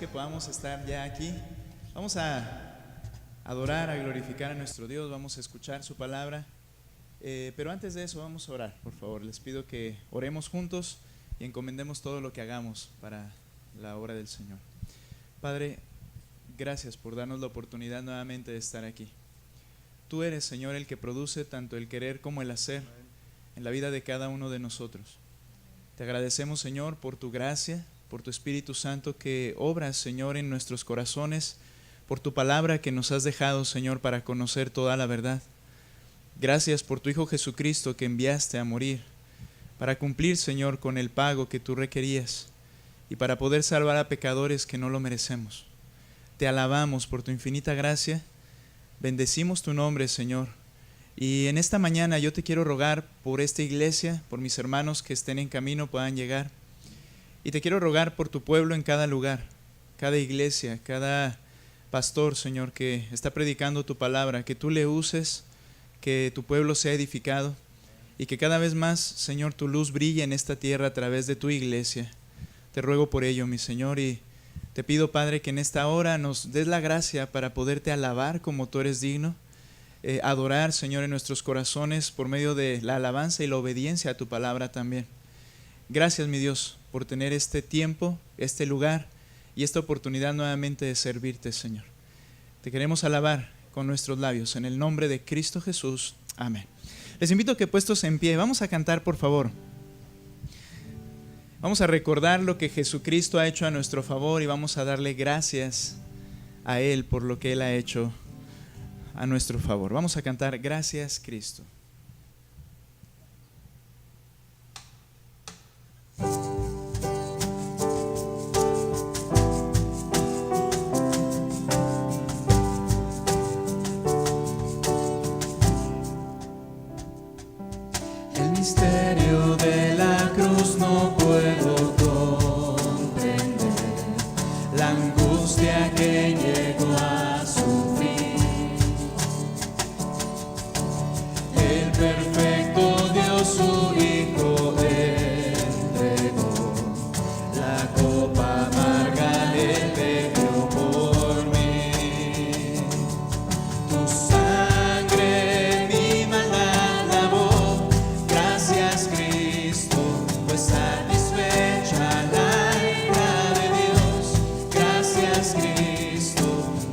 que podamos estar ya aquí. Vamos a adorar, a glorificar a nuestro Dios, vamos a escuchar su palabra. Pero antes de eso vamos a orar, por favor. Les pido que oremos juntos y encomendemos todo lo que hagamos para la obra del Señor. Padre, gracias por darnos la oportunidad nuevamente de estar aquí. Tú eres, Señor, el que produce tanto el querer como el hacer en la vida de cada uno de nosotros. Te agradecemos, Señor, por tu gracia, por tu Espíritu Santo que obras, Señor, en nuestros corazones, por tu palabra que nos has dejado, Señor, para conocer toda la verdad. Gracias por tu Hijo Jesucristo que enviaste a morir para cumplir, Señor, con el pago que tú requerías y para poder salvar a pecadores que no lo merecemos. Te alabamos por tu infinita gracia, bendecimos tu nombre, Señor. Y en esta mañana yo te quiero rogar por esta iglesia, por mis hermanos que estén en camino, puedan llegar. Y te quiero rogar por tu pueblo en cada lugar, cada iglesia, cada pastor, Señor, que está predicando tu palabra, que tú le uses, que tu pueblo sea edificado y que cada vez más, Señor, tu luz brille en esta tierra a través de tu iglesia. Te ruego por ello, mi Señor, y te pido, Padre, que en esta hora nos des la gracia para poderte alabar como tú eres digno, adorar, Señor, en nuestros corazones por medio de la alabanza y la obediencia a tu palabra también. Gracias, mi Dios, por tener este tiempo, este lugar y esta oportunidad nuevamente de servirte, Señor. Te queremos alabar con nuestros labios, en el nombre de Cristo Jesús. Amén. Les invito a que puestos en pie, vamos a cantar, por favor. Vamos a recordar lo que Jesucristo ha hecho a nuestro favor y vamos a darle gracias a Él por lo que Él ha hecho a nuestro favor. Vamos a cantar Gracias, Cristo. El misterio de la cruz no puedo comprender, la angustia que llegó a sufrir. El perfecto Dios, su Hijo, entregó la copa amarga, Él bebió por mí. Tu sangre mi maldad lavó. Gracias, Cristo, pues satisfecha la ira de Dios. Gracias, Cristo,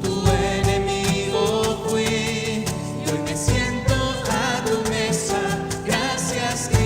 tu enemigo fui y hoy me siento a tu mesa. Gracias, Cristo.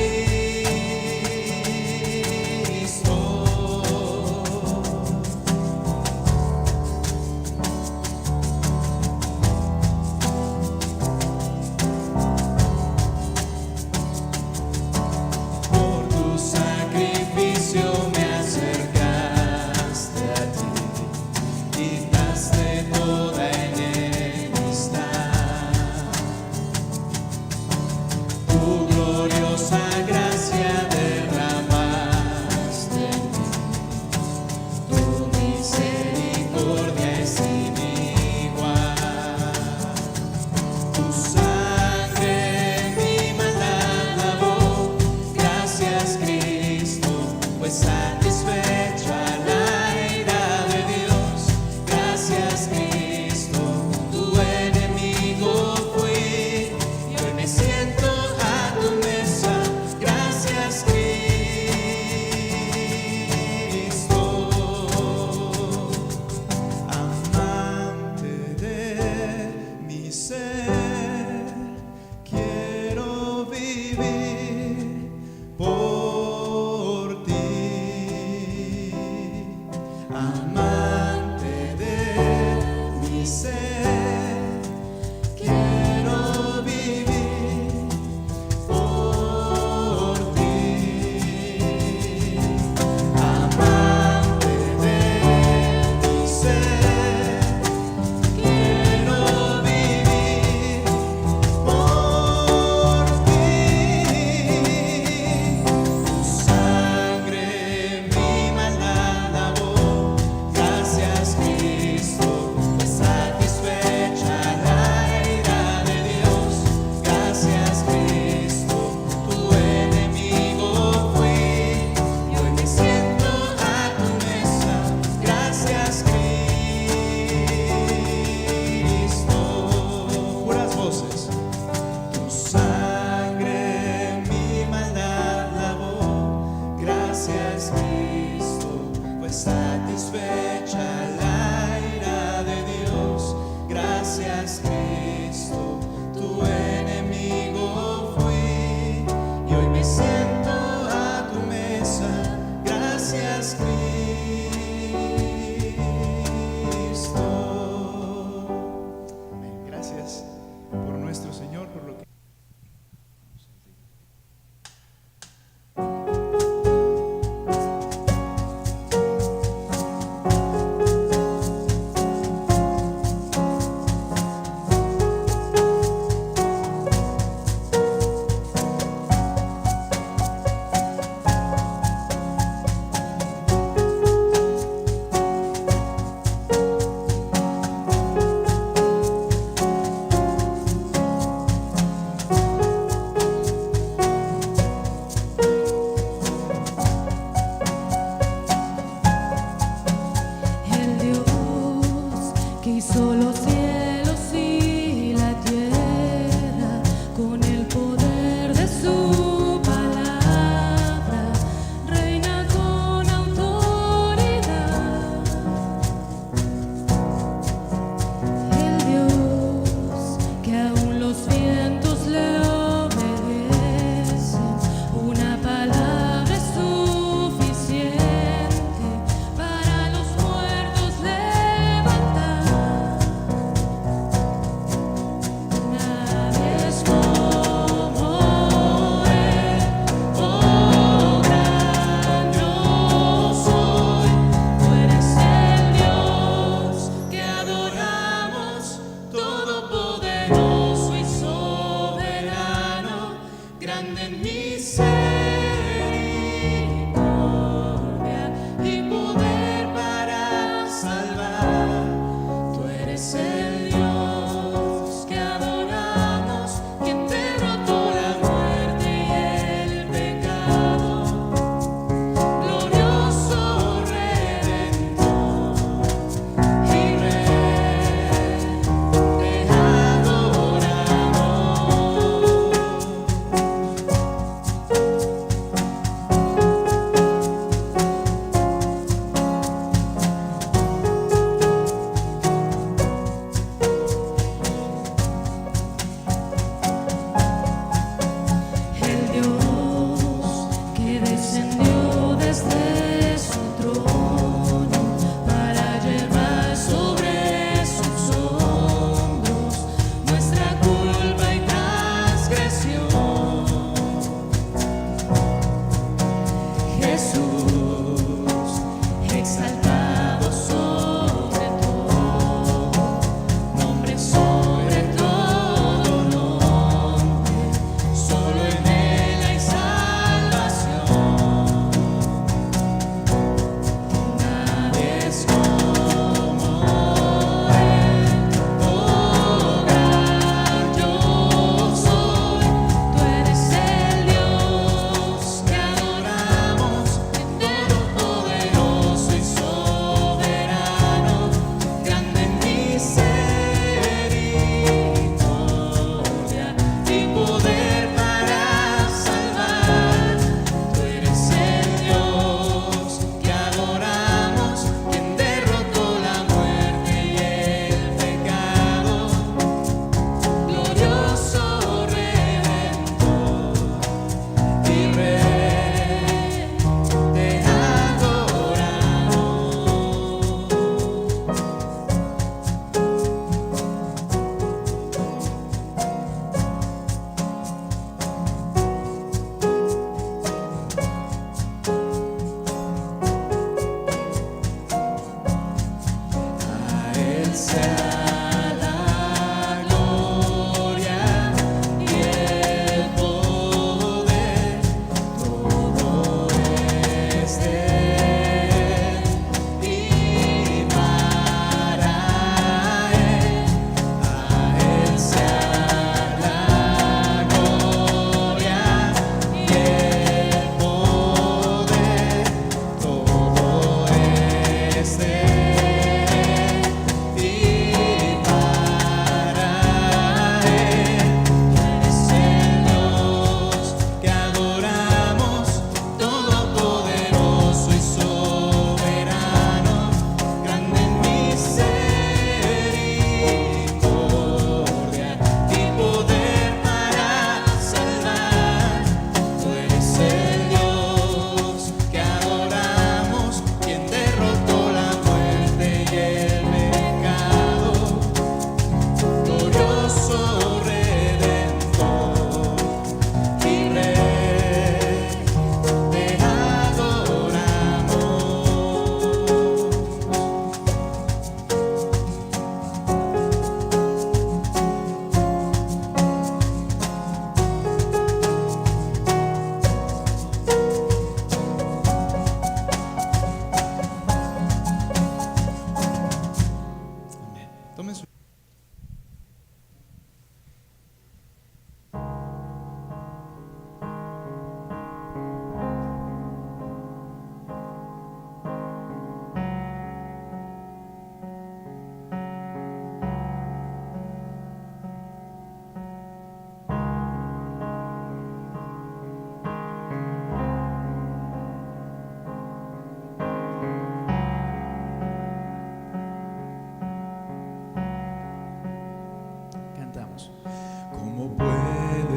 satisfecha la ira de Dios. Gracias, Cristo, tu enemigo fui, y hoy me siento a tu mesa. Gracias, Cristo. Amén. Gracias por nuestro Señor, por lo que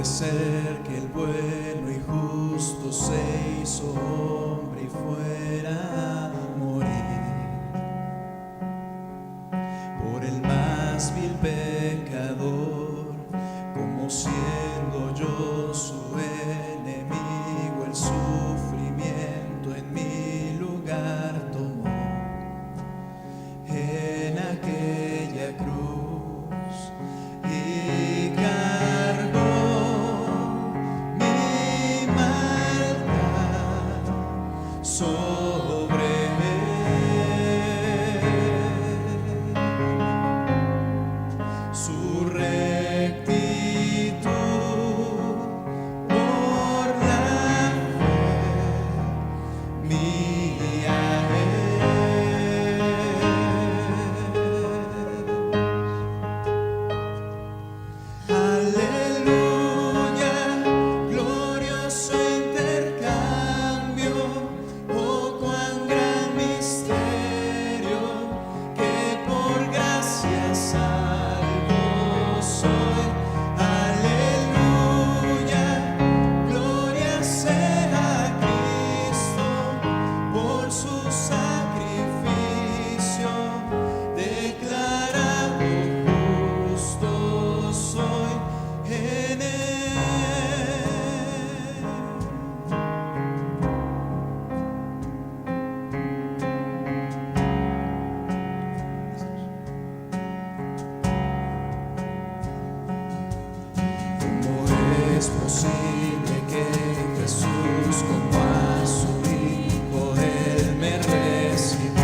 ser que el bueno y justo se hizo hombre y fuera a morir por el más vil pecador, como siendo yo su enemigo, el sufrimiento en mi lugar tomó en aquella cruz y cargó mi maldad sobre él. Su rectitud por la fe mía es. Aleluya, glorioso intercambio, oh cuán gran misterio, que por gracia salvo soy. Aleluya, gloria sea a Cristo, por su sacrificio, declarado justo soy en él. ¿Cómo es posible que Jesús, como a su Hijo, Él me recibió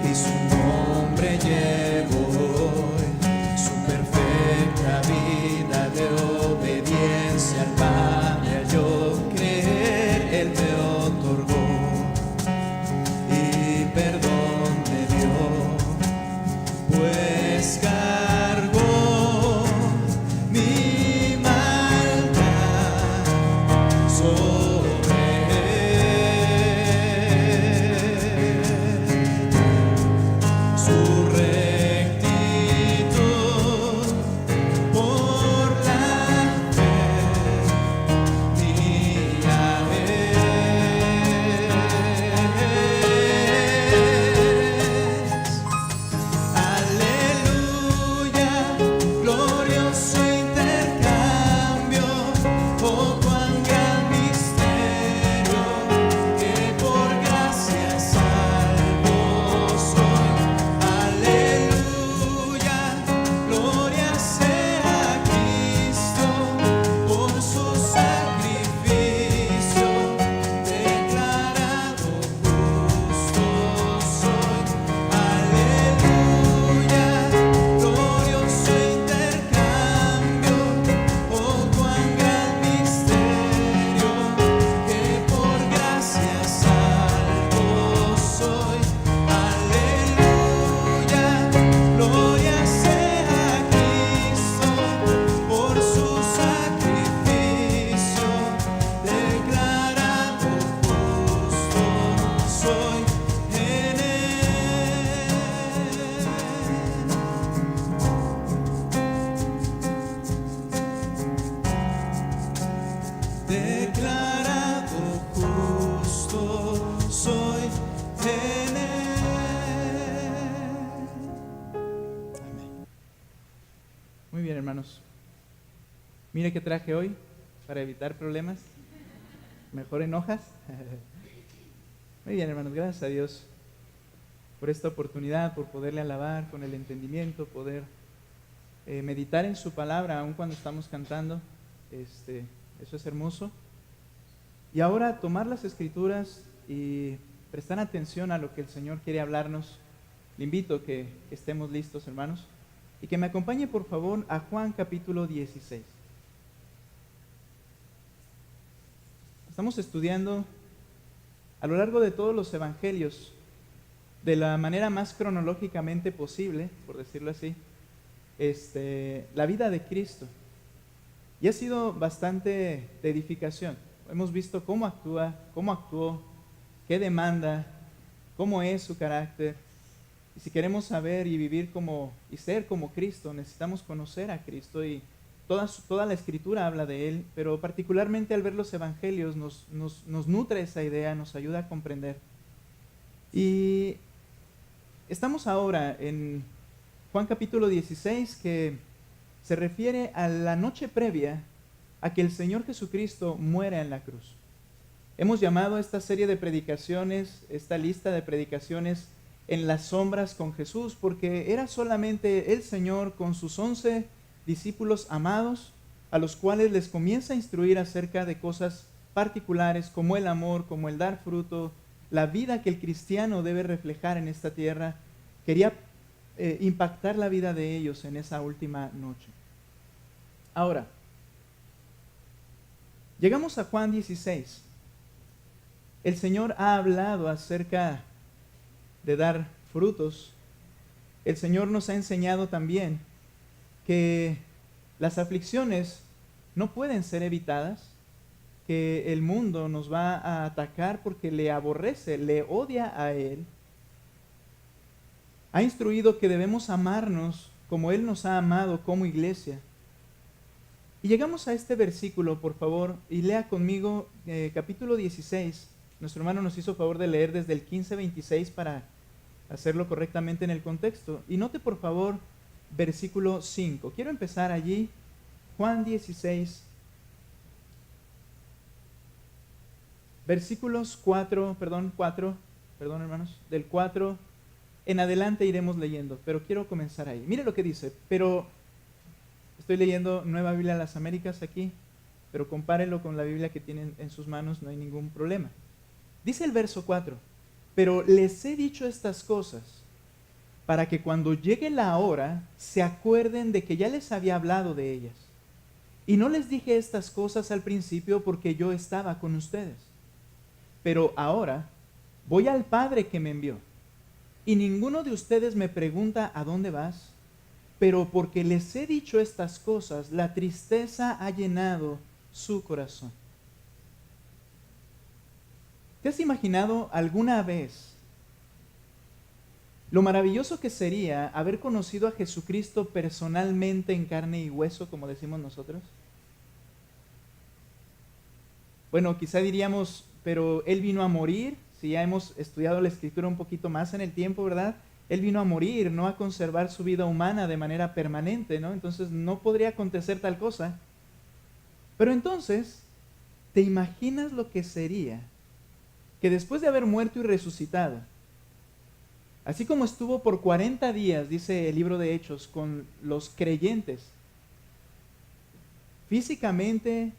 y su nombre llevó hoy? Su perfecta vida de obediencia al Padre al yo creer, Él me otorgó y perdón me dio, pues cargó mi maldad sobre él. Su rectitud por la fe mía es. Aleluya, glorioso intercambio, oh cuán gran misterio, que por gracia salvo soy. Aleluya, gloria sea a Cristo, por su sacrificio, declarado justo soy. Aleluya, glorioso intercambio, oh cuán gran misterio, que por gracia salvo soy. Aleluya, gloria sea a Cristo, por su sacrificio, declarado justo soy en él. Declarado justo soy en él. Amén. Muy bien, hermanos. Mire qué traje hoy para evitar problemas. Mejor en hojas. Muy bien, hermanos. Gracias a Dios por esta oportunidad, por poderle alabar con el entendimiento, poder meditar en su palabra, aun cuando estamos cantando. Eso es hermoso. Y ahora tomar las escrituras y prestar atención a lo que el Señor quiere hablarnos. Le invito a que estemos listos, hermanos, y que me acompañe por favor a Juan capítulo 16. Estamos estudiando a lo largo de todos los evangelios, de la manera más cronológicamente posible, por decirlo así, la vida de Cristo. Y ha sido bastante de edificación. Hemos visto cómo actúa, cómo actuó, qué demanda, cómo es su carácter. Y si queremos saber y vivir y ser como Cristo, necesitamos conocer a Cristo, y toda la Escritura habla de Él, pero particularmente al ver los Evangelios nos nutre esa idea, nos ayuda a comprender. Y estamos ahora en Juan capítulo 16, que se refiere a la noche previa a que el Señor Jesucristo muera en la cruz. Hemos llamado a esta serie de predicaciones, esta lista de predicaciones, en las sombras con Jesús, porque era solamente el Señor con sus 11 discípulos amados, a los cuales les comienza a instruir acerca de cosas particulares como el amor, como el dar fruto, la vida que el cristiano debe reflejar en esta tierra. Quería impactar la vida de ellos en esa última noche. Ahora, llegamos a Juan 16. El Señor ha hablado acerca de dar frutos. El Señor nos ha enseñado también que las aflicciones no pueden ser evitadas, que el mundo nos va a atacar porque le aborrece, le odia a Él. Ha instruido que debemos amarnos como Él nos ha amado como iglesia. Y llegamos a este versículo, por favor, y lea conmigo capítulo 16. Nuestro hermano nos hizo favor de leer desde el 15-26 para hacerlo correctamente en el contexto. Y note, por favor, versículo 5. Quiero empezar allí, Juan 16, versículos 4, hermanos, del 4 en adelante iremos leyendo, pero quiero comenzar ahí. Mire lo que dice, pero estoy leyendo Nueva Biblia de las Américas aquí, pero compárelo con la Biblia que tienen en sus manos, no hay ningún problema. Dice el verso 4, pero les he dicho estas cosas para que cuando llegue la hora se acuerden de que ya les había hablado de ellas. Y no les dije estas cosas al principio porque yo estaba con ustedes. Pero ahora voy al Padre que me envió. Y ninguno de ustedes me pregunta ¿a dónde vas? Pero porque les he dicho estas cosas, la tristeza ha llenado su corazón. ¿Te has imaginado alguna vez lo maravilloso que sería haber conocido a Jesucristo personalmente en carne y hueso, como decimos nosotros? Bueno, quizá diríamos, pero Él vino a morir. Si ya hemos estudiado la Escritura un poquito más en el tiempo, ¿verdad? Él vino a morir, no a conservar su vida humana de manera permanente, ¿no? Entonces no podría acontecer tal cosa. Pero entonces, ¿te imaginas lo que sería que después de haber muerto y resucitado, así como estuvo por 40 días, dice el libro de Hechos, con los creyentes, físicamente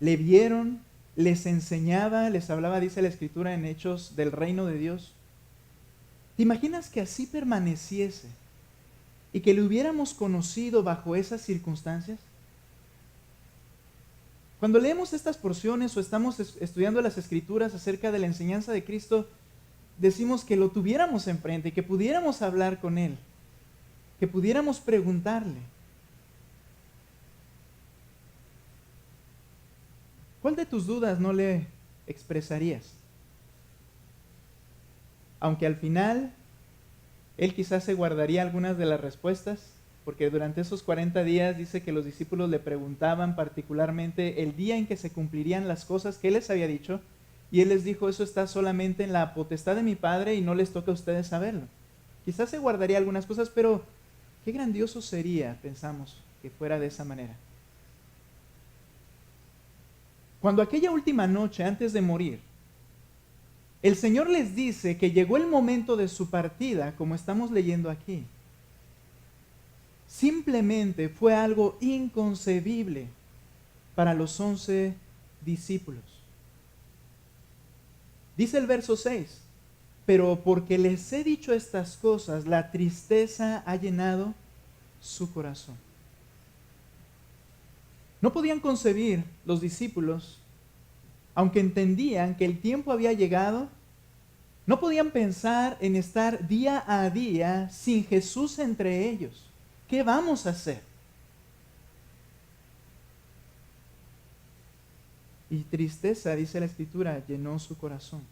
le vieron, les enseñaba, les hablaba, dice la Escritura en Hechos, del reino de Dios? ¿Te imaginas que así permaneciese y que le hubiéramos conocido bajo esas circunstancias? Cuando leemos estas porciones o estamos estudiando las Escrituras acerca de la enseñanza de Cristo, decimos que lo tuviéramos enfrente, que pudiéramos hablar con Él, que pudiéramos preguntarle. ¿Cuál de tus dudas no le expresarías? Aunque al final Él quizás se guardaría algunas de las respuestas, porque durante esos 40 días dice que los discípulos le preguntaban particularmente el día en que se cumplirían las cosas que Él les había dicho, y Él les dijo, eso está solamente en la potestad de mi Padre y no les toca a ustedes saberlo. Quizás se guardaría algunas cosas, pero qué grandioso sería, pensamos, que fuera de esa manera. Cuando aquella última noche, antes de morir, el Señor les dice que llegó el momento de su partida, como estamos leyendo aquí, simplemente fue algo inconcebible para los 11 discípulos. Dice el verso 6, pero porque les he dicho estas cosas, la tristeza ha llenado su corazón. No podían concebir los discípulos, aunque entendían que el tiempo había llegado, no podían pensar en estar día a día sin Jesús entre ellos. ¿Qué vamos a hacer? Y tristeza, dice la Escritura, llenó su corazón.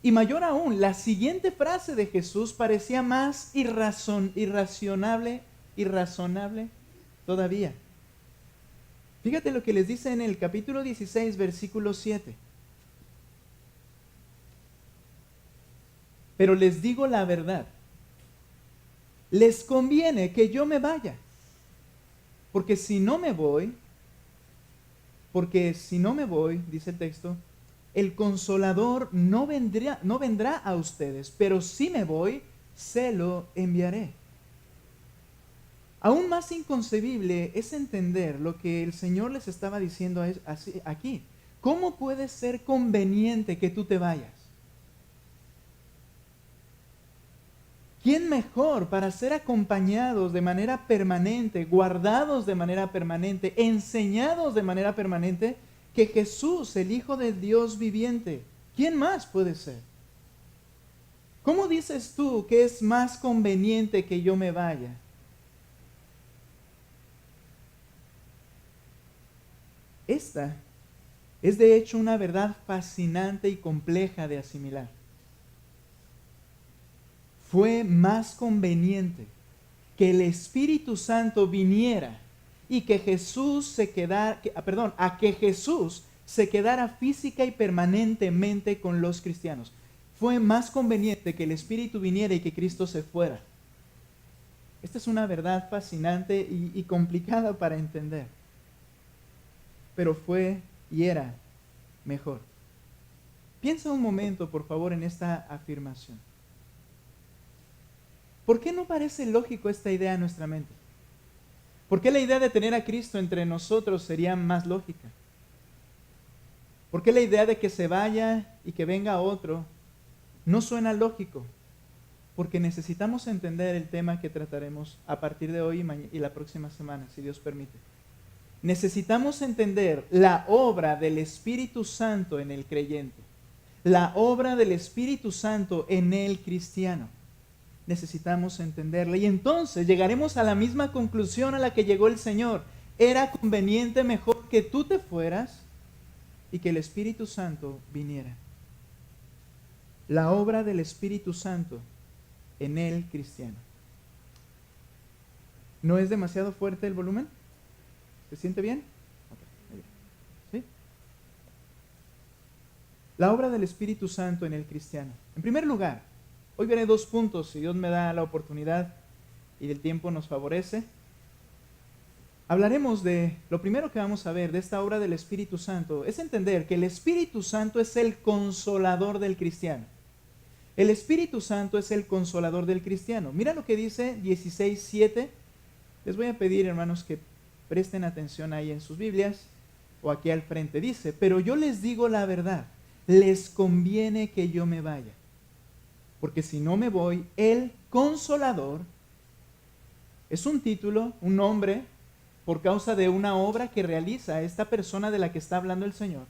Y mayor aún, la siguiente frase de Jesús parecía más irrazonable todavía. Fíjate lo que les dice en el capítulo 16, versículo 7. Pero les digo la verdad, les conviene que yo me vaya, porque si no me voy, dice el texto, el Consolador no vendrá a ustedes, pero si me voy, se lo enviaré. Aún más inconcebible es entender lo que el Señor les estaba diciendo aquí. ¿Cómo puede ser conveniente que tú te vayas? ¿Quién mejor para ser acompañados de manera permanente, guardados de manera permanente, enseñados de manera permanente, que Jesús, el Hijo de Dios viviente? ¿Quién más puede ser? ¿Cómo dices tú que es más conveniente que yo me vaya? Esta es de hecho una verdad fascinante y compleja de asimilar. Fue más conveniente que el Espíritu Santo viniera y que Jesús se quedara, que Jesús se quedara física y permanentemente con los cristianos. Fue más conveniente que el Espíritu viniera y que Cristo se fuera. Esta es una verdad fascinante y complicada para entender. Pero fue y era mejor. Piensa un momento, por favor, en esta afirmación. ¿Por qué no parece lógico esta idea en nuestra mente? ¿Por qué la idea de tener a Cristo entre nosotros sería más lógica? ¿Por qué la idea de que se vaya y que venga otro no suena lógico? Porque necesitamos entender el tema que trataremos a partir de hoy y la próxima semana, si Dios permite. Necesitamos entender la obra del Espíritu Santo en el creyente, la obra del Espíritu Santo en el cristiano. Necesitamos entenderla y entonces llegaremos a la misma conclusión a la que llegó el Señor. Era conveniente mejor que tú te fueras y que el Espíritu Santo viniera. La obra del Espíritu Santo en el cristiano. ¿No es demasiado fuerte el volumen? ¿Se siente bien? Okay, ¿sí? La obra del Espíritu Santo en el cristiano. En primer lugar, hoy veré 2 puntos, si Dios me da la oportunidad y el tiempo nos favorece. Hablaremos de, lo primero que vamos a ver de esta obra del Espíritu Santo, es entender que el Espíritu Santo es el consolador del cristiano. El Espíritu Santo es el consolador del cristiano. Mira lo que dice 16:7. Les voy a pedir, hermanos, que presten atención ahí en sus Biblias o aquí al frente. Dice, pero yo les digo la verdad, les conviene que yo me vaya. Porque si no me voy, el Consolador es un título, un nombre, por causa de una obra que realiza esta persona de la que está hablando el Señor.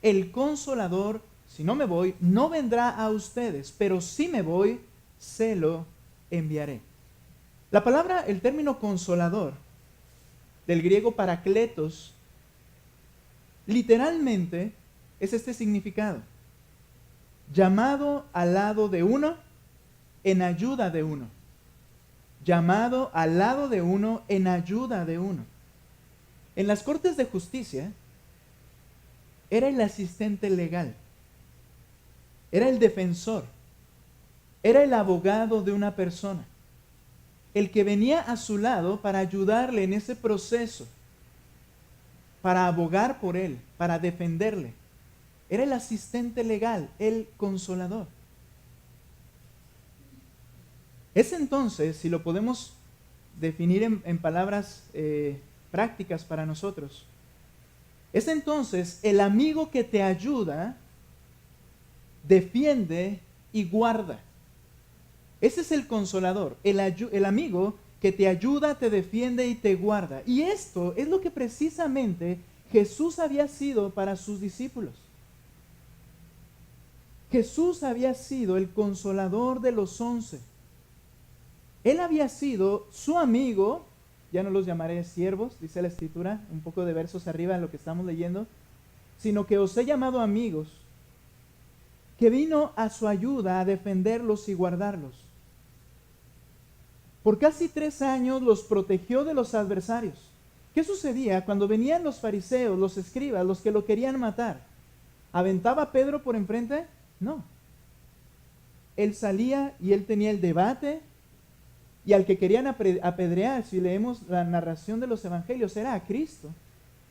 El Consolador, si no me voy, no vendrá a ustedes, pero si me voy, se lo enviaré. La palabra, el término consolador, del griego parakletos, literalmente es este significado. Llamado al lado de uno, en ayuda de uno. Llamado al lado de uno, en ayuda de uno. En las cortes de justicia, era el asistente legal, era el defensor, era el abogado de una persona, el que venía a su lado para ayudarle en ese proceso, para abogar por él, para defenderle. Era el asistente legal, el consolador. Es entonces, si lo podemos definir en palabras prácticas para nosotros, es entonces el amigo que te ayuda, defiende y guarda. Ese es el consolador, el amigo que te ayuda, te defiende y te guarda. Y esto es lo que precisamente Jesús había sido para sus discípulos. Jesús había sido el consolador de los 11. Él había sido su amigo, ya no los llamaré siervos, dice la Escritura, un poco de versos arriba en lo que estamos leyendo, sino que os he llamado amigos, que vino a su ayuda a defenderlos y guardarlos. Por casi 3 años los protegió de los adversarios. ¿Qué sucedía cuando venían los fariseos, los escribas, los que lo querían matar? ¿Aventaba a Pedro por enfrente? No. Él salía y él tenía el debate, y al que querían apedrear, si leemos la narración de los evangelios, era a Cristo.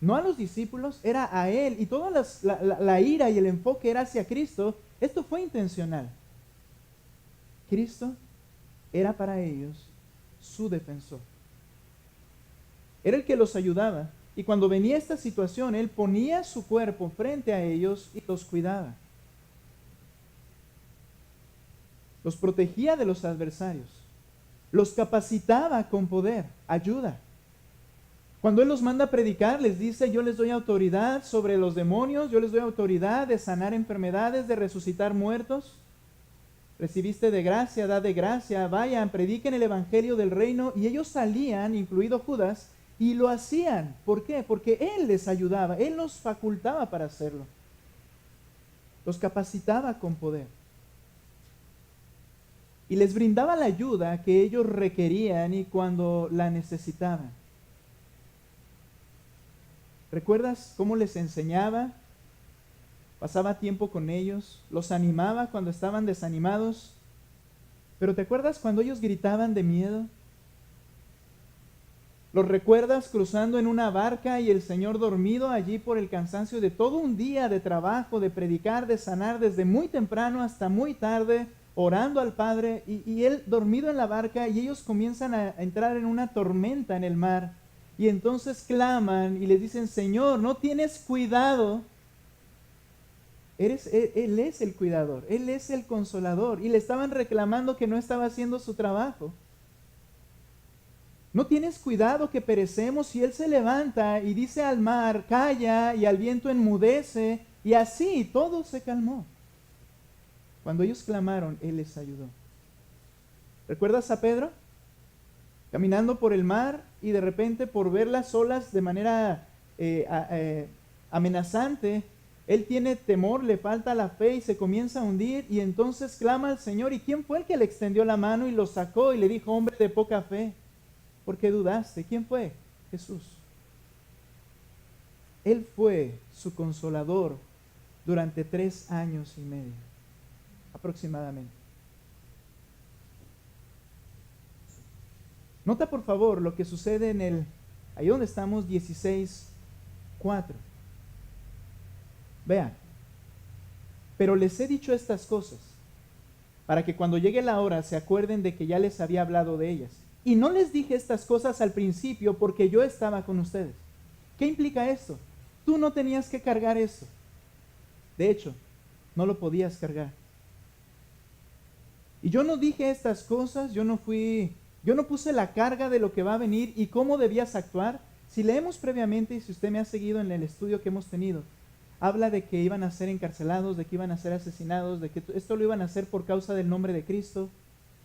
No a los discípulos, era a él, y toda la ira y el enfoque era hacia Cristo. Esto fue intencional. Cristo era para ellos su defensor. Era el que los ayudaba, y cuando venía esta situación, él ponía su cuerpo frente a ellos y los cuidaba. Los protegía de los adversarios. Los capacitaba con poder, ayuda. Cuando Él los manda a predicar, les dice: yo les doy autoridad sobre los demonios, yo les doy autoridad de sanar enfermedades, de resucitar muertos. Recibiste de gracia, da de gracia, vayan, prediquen el evangelio del reino. Y ellos salían, incluido Judas, y lo hacían. ¿Por qué? Porque Él les ayudaba, Él los facultaba para hacerlo. Los capacitaba con poder. Y les brindaba la ayuda que ellos requerían y cuando la necesitaban. ¿Recuerdas cómo les enseñaba? Pasaba tiempo con ellos, los animaba cuando estaban desanimados. Pero ¿te acuerdas cuando ellos gritaban de miedo? ¿Los recuerdas cruzando en una barca y el Señor dormido allí por el cansancio de todo un día de trabajo, de predicar, de sanar desde muy temprano hasta muy tarde, orando al Padre, y Él dormido en la barca, y ellos comienzan a entrar en una tormenta en el mar, y entonces claman y les dicen: Señor, ¿no tienes cuidado? Él es el cuidador, Él es el consolador, y le estaban reclamando que no estaba haciendo su trabajo. ¿No tienes cuidado que perecemos? Y Él se levanta y dice al mar: calla, y al viento enmudece, y así todo se calmó. Cuando ellos clamaron, Él les ayudó. ¿Recuerdas a Pedro? Caminando por el mar y de repente, por ver las olas de manera amenazante, él tiene temor, le falta la fe y se comienza a hundir, y entonces clama al Señor. ¿Y quién fue el que le extendió la mano y lo sacó y le dijo: hombre de poca fe, ¿por qué dudaste? ¿Quién fue? Jesús. Él fue su consolador durante 3 años y medio, aproximadamente. Nota por favor lo que sucede ahí donde estamos, 16:4. Vean: pero les he dicho estas cosas para que cuando llegue la hora se acuerden de que ya les había hablado de ellas. Y no les dije estas cosas al principio porque yo estaba con ustedes. ¿Qué implica esto? Tú no tenías que cargar esto. De hecho, no lo podías cargar. Y yo no dije estas cosas, yo no puse la carga de lo que va a venir y cómo debías actuar. Si leemos previamente, y si usted me ha seguido en el estudio que hemos tenido, habla de que iban a ser encarcelados, de que iban a ser asesinados, de que esto lo iban a hacer por causa del nombre de Cristo.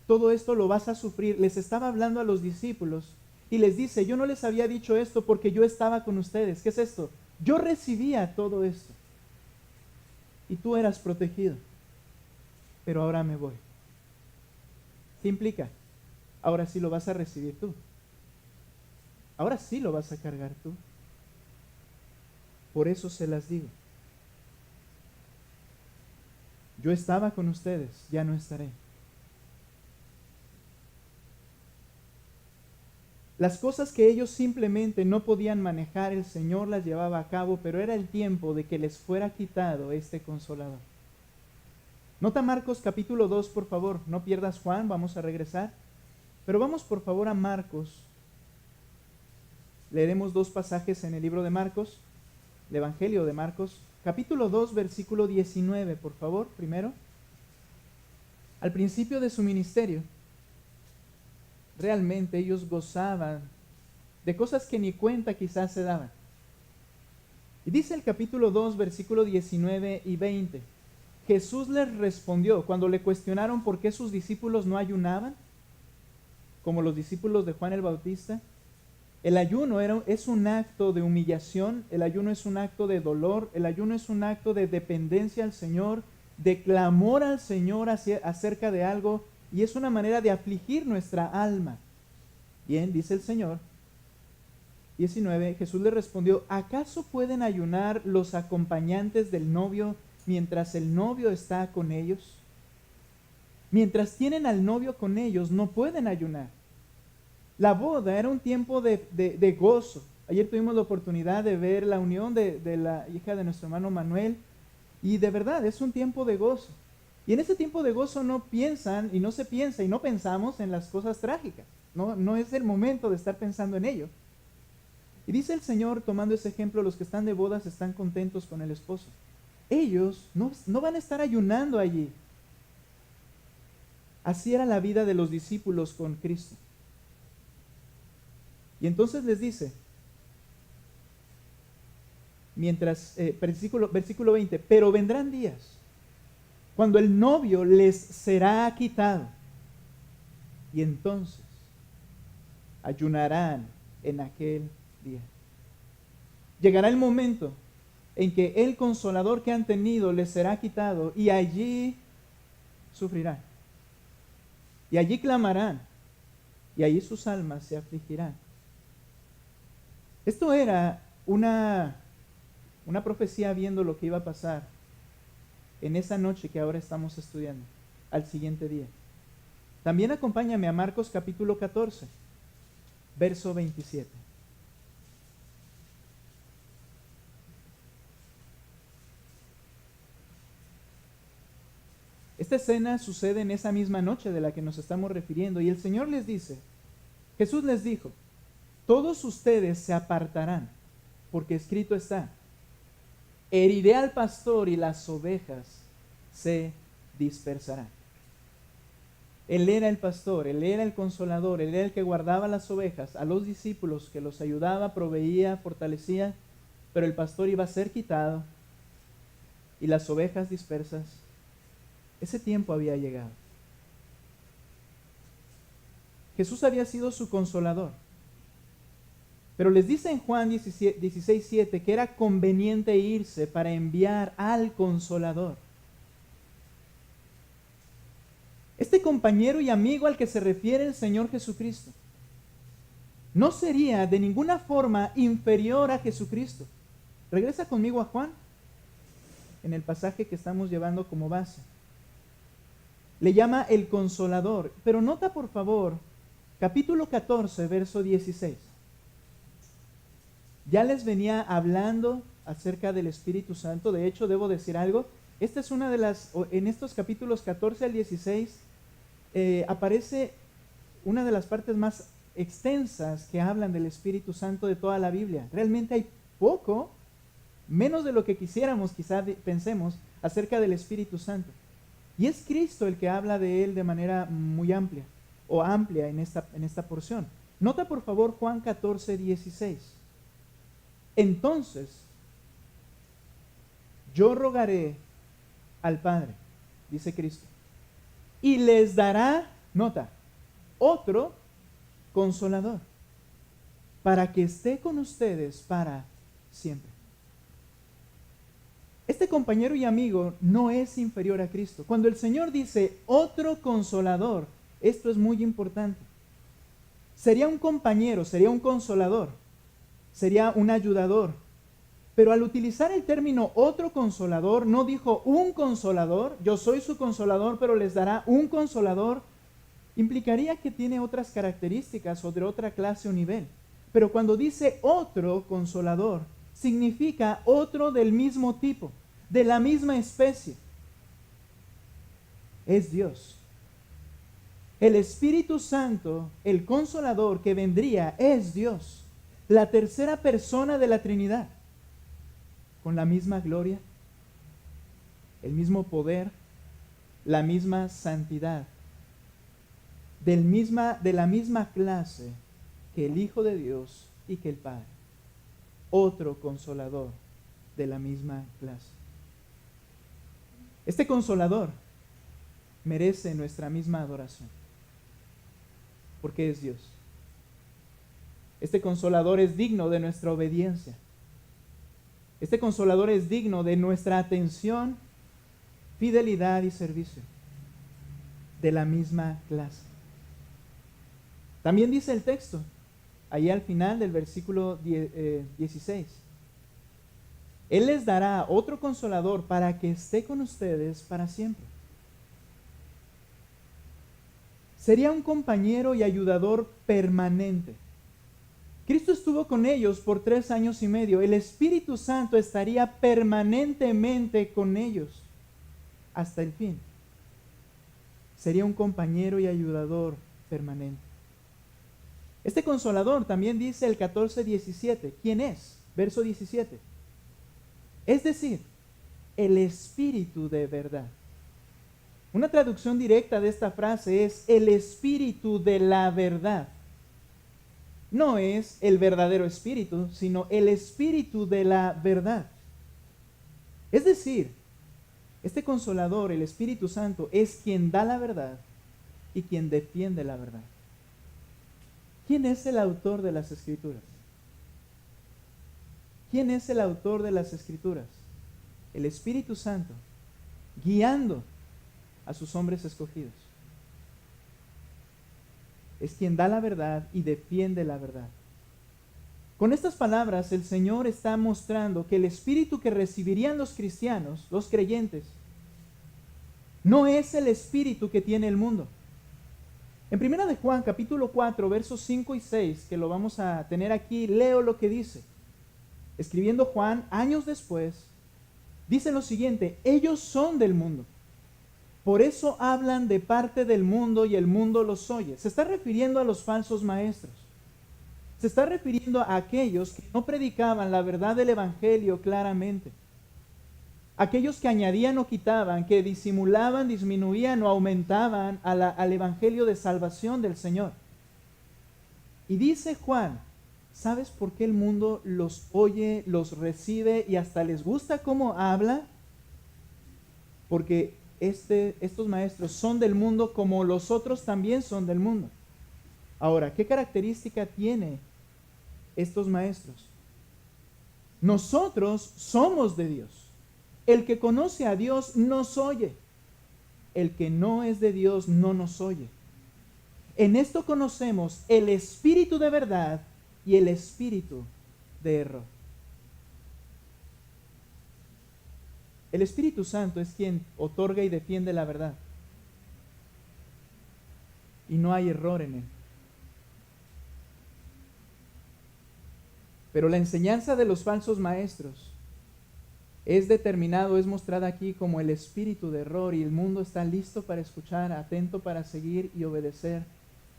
Todo esto lo vas a sufrir. Les estaba hablando a los discípulos y les dice: yo no les había dicho esto porque yo estaba con ustedes. ¿Qué es esto? Yo recibía todo esto y tú eras protegido, pero ahora me voy. ¿Qué implica? Ahora sí lo vas a recibir tú. Ahora sí lo vas a cargar tú. Por eso se las digo. Yo estaba con ustedes, ya no estaré. Las cosas que ellos simplemente no podían manejar, el Señor las llevaba a cabo, pero era el tiempo de que les fuera quitado este consolador. Nota Marcos capítulo 2, por favor. No pierdas Juan, vamos a regresar. Pero vamos por favor a Marcos. Leeremos 2 pasajes en el libro de Marcos, el Evangelio de Marcos. Capítulo 2, versículo 19, por favor, primero. Al principio de su ministerio, realmente ellos gozaban de cosas que ni cuenta quizás se daban. Y dice el capítulo 2, versículo 19 y 20. Jesús les respondió cuando le cuestionaron por qué sus discípulos no ayunaban, como los discípulos de Juan el Bautista. El ayuno es un acto de humillación, el ayuno es un acto de dolor, el ayuno es un acto de dependencia al Señor, de clamor al Señor acerca de algo, y es una manera de afligir nuestra alma. Bien, dice el Señor. 19, Jesús le respondió: ¿acaso pueden ayunar los acompañantes del novio mientras el novio está con ellos? Mientras tienen al novio con ellos, no pueden ayunar. La boda era un tiempo de gozo. Ayer tuvimos la oportunidad de ver la unión de la hija de nuestro hermano Manuel, y de verdad es un tiempo de gozo. Y en ese tiempo de gozo no piensan, y no se piensa, y no pensamos en las cosas trágicas. No es el momento de estar pensando en ello. Y dice el Señor, tomando ese ejemplo: los que están de bodas están contentos con el esposo. Ellos no van a estar ayunando allí. Así era la vida de los discípulos con Cristo. Y entonces les dice, versículo 20, pero vendrán días cuando el novio les será quitado, y entonces ayunarán en aquel día. Llegará el momento en que el consolador que han tenido les será quitado, y allí sufrirán, y allí clamarán, y allí sus almas se afligirán. Esto era una profecía viendo lo que iba a pasar en esa noche que ahora estamos estudiando, al siguiente día. También acompáñame a Marcos capítulo 14, verso 27. Esta escena sucede en esa misma noche de la que nos estamos refiriendo, y el Señor les dice, Jesús les dijo: todos ustedes se apartarán, porque escrito está: heriré al pastor y las ovejas se dispersarán. Él era el pastor, Él era el consolador, Él era el que guardaba las ovejas, a los discípulos, que los ayudaba, proveía, fortalecía, pero el pastor iba a ser quitado y las ovejas dispersas. Ese tiempo había llegado. Jesús había sido su consolador, pero les dice en Juan 16:7 que era conveniente irse para enviar al consolador. Este compañero y amigo al que se refiere el Señor Jesucristo no sería de ninguna forma inferior a Jesucristo. Regresa conmigo a Juan, en el pasaje que estamos llevando como base. Le llama el consolador, pero nota por favor, capítulo 14, verso 16. Ya les venía hablando acerca del Espíritu Santo. De hecho, debo decir algo. Esta es una de las, en estos capítulos 14 al 16, aparece una de las partes más extensas que hablan del Espíritu Santo de toda la Biblia. Realmente hay poco, menos de lo que quisiéramos, quizá pensemos, acerca del Espíritu Santo. Y es Cristo el que habla de él de manera muy amplia, o amplia en esta porción. Nota por favor Juan 14, 16. Entonces, yo rogaré al Padre, dice Cristo, y les dará, nota, otro consolador, para que esté con ustedes para siempre. Este compañero y amigo no es inferior a Cristo. Cuando el Señor dice otro consolador, esto es muy importante. Sería un compañero, sería un consolador, sería un ayudador. Pero al utilizar el término otro consolador, no dijo un consolador, yo soy su consolador, pero les dará un consolador. Implicaría que tiene otras características o de otra clase o nivel. Pero cuando dice otro consolador, significa otro del mismo tipo, de la misma especie. Es Dios. El Espíritu Santo, el consolador que vendría, es Dios, la tercera persona de la Trinidad, con la misma gloria, el mismo poder, la misma santidad, de la misma clase que el Hijo de Dios y que el Padre. Otro consolador de la misma clase. Este consolador merece nuestra misma adoración, porque es Dios. Este consolador es digno de nuestra obediencia. Este consolador es digno de nuestra atención, fidelidad y servicio de la misma clase. También dice el texto, ahí al final del versículo 16, Él les dará otro consolador para que esté con ustedes para siempre. Sería un compañero y ayudador permanente. Cristo estuvo con ellos por 3 años y medio. El Espíritu Santo estaría permanentemente con ellos hasta el fin. Sería un compañero y ayudador permanente. Este consolador también dice el 14:17. ¿Quién es? Verso 17. Es decir, el Espíritu de verdad. Una traducción directa de esta frase es el Espíritu de la verdad. No es el verdadero Espíritu, sino el Espíritu de la verdad. Es decir, este consolador, el Espíritu Santo, es quien da la verdad y quien defiende la verdad. ¿Quién es el autor de las Escrituras? ¿Quién es el autor de las Escrituras? El Espíritu Santo, guiando a sus hombres escogidos. Es quien da la verdad y defiende la verdad. Con estas palabras, el Señor está mostrando que el Espíritu que recibirían los cristianos, los creyentes, no es el Espíritu que tiene el mundo. En 1 de Juan, capítulo 4, versos 5 y 6, que lo vamos a tener aquí, leo lo que dice. Escribiendo Juan, años después, dice lo siguiente: ellos son del mundo. Por eso hablan de parte del mundo y el mundo los oye. Se está refiriendo a los falsos maestros. Se está refiriendo a aquellos que no predicaban la verdad del Evangelio claramente. Aquellos que añadían o quitaban, que disimulaban, disminuían o aumentaban al Evangelio de salvación del Señor. Y dice Juan, ¿sabes por qué el mundo los oye, los recibe y hasta les gusta cómo habla? Porque estos maestros son del mundo como los otros también son del mundo. Ahora, ¿qué característica tiene estos maestros? Nosotros somos de Dios. El que conoce a Dios nos oye. El que no es de Dios no nos oye. En esto conocemos el espíritu de verdad y el espíritu de error. El Espíritu Santo es quien otorga y defiende la verdad. Y no hay error en él. Pero la enseñanza de los falsos maestros es mostrada aquí como el espíritu de error, y el mundo está listo para escuchar, atento para seguir y obedecer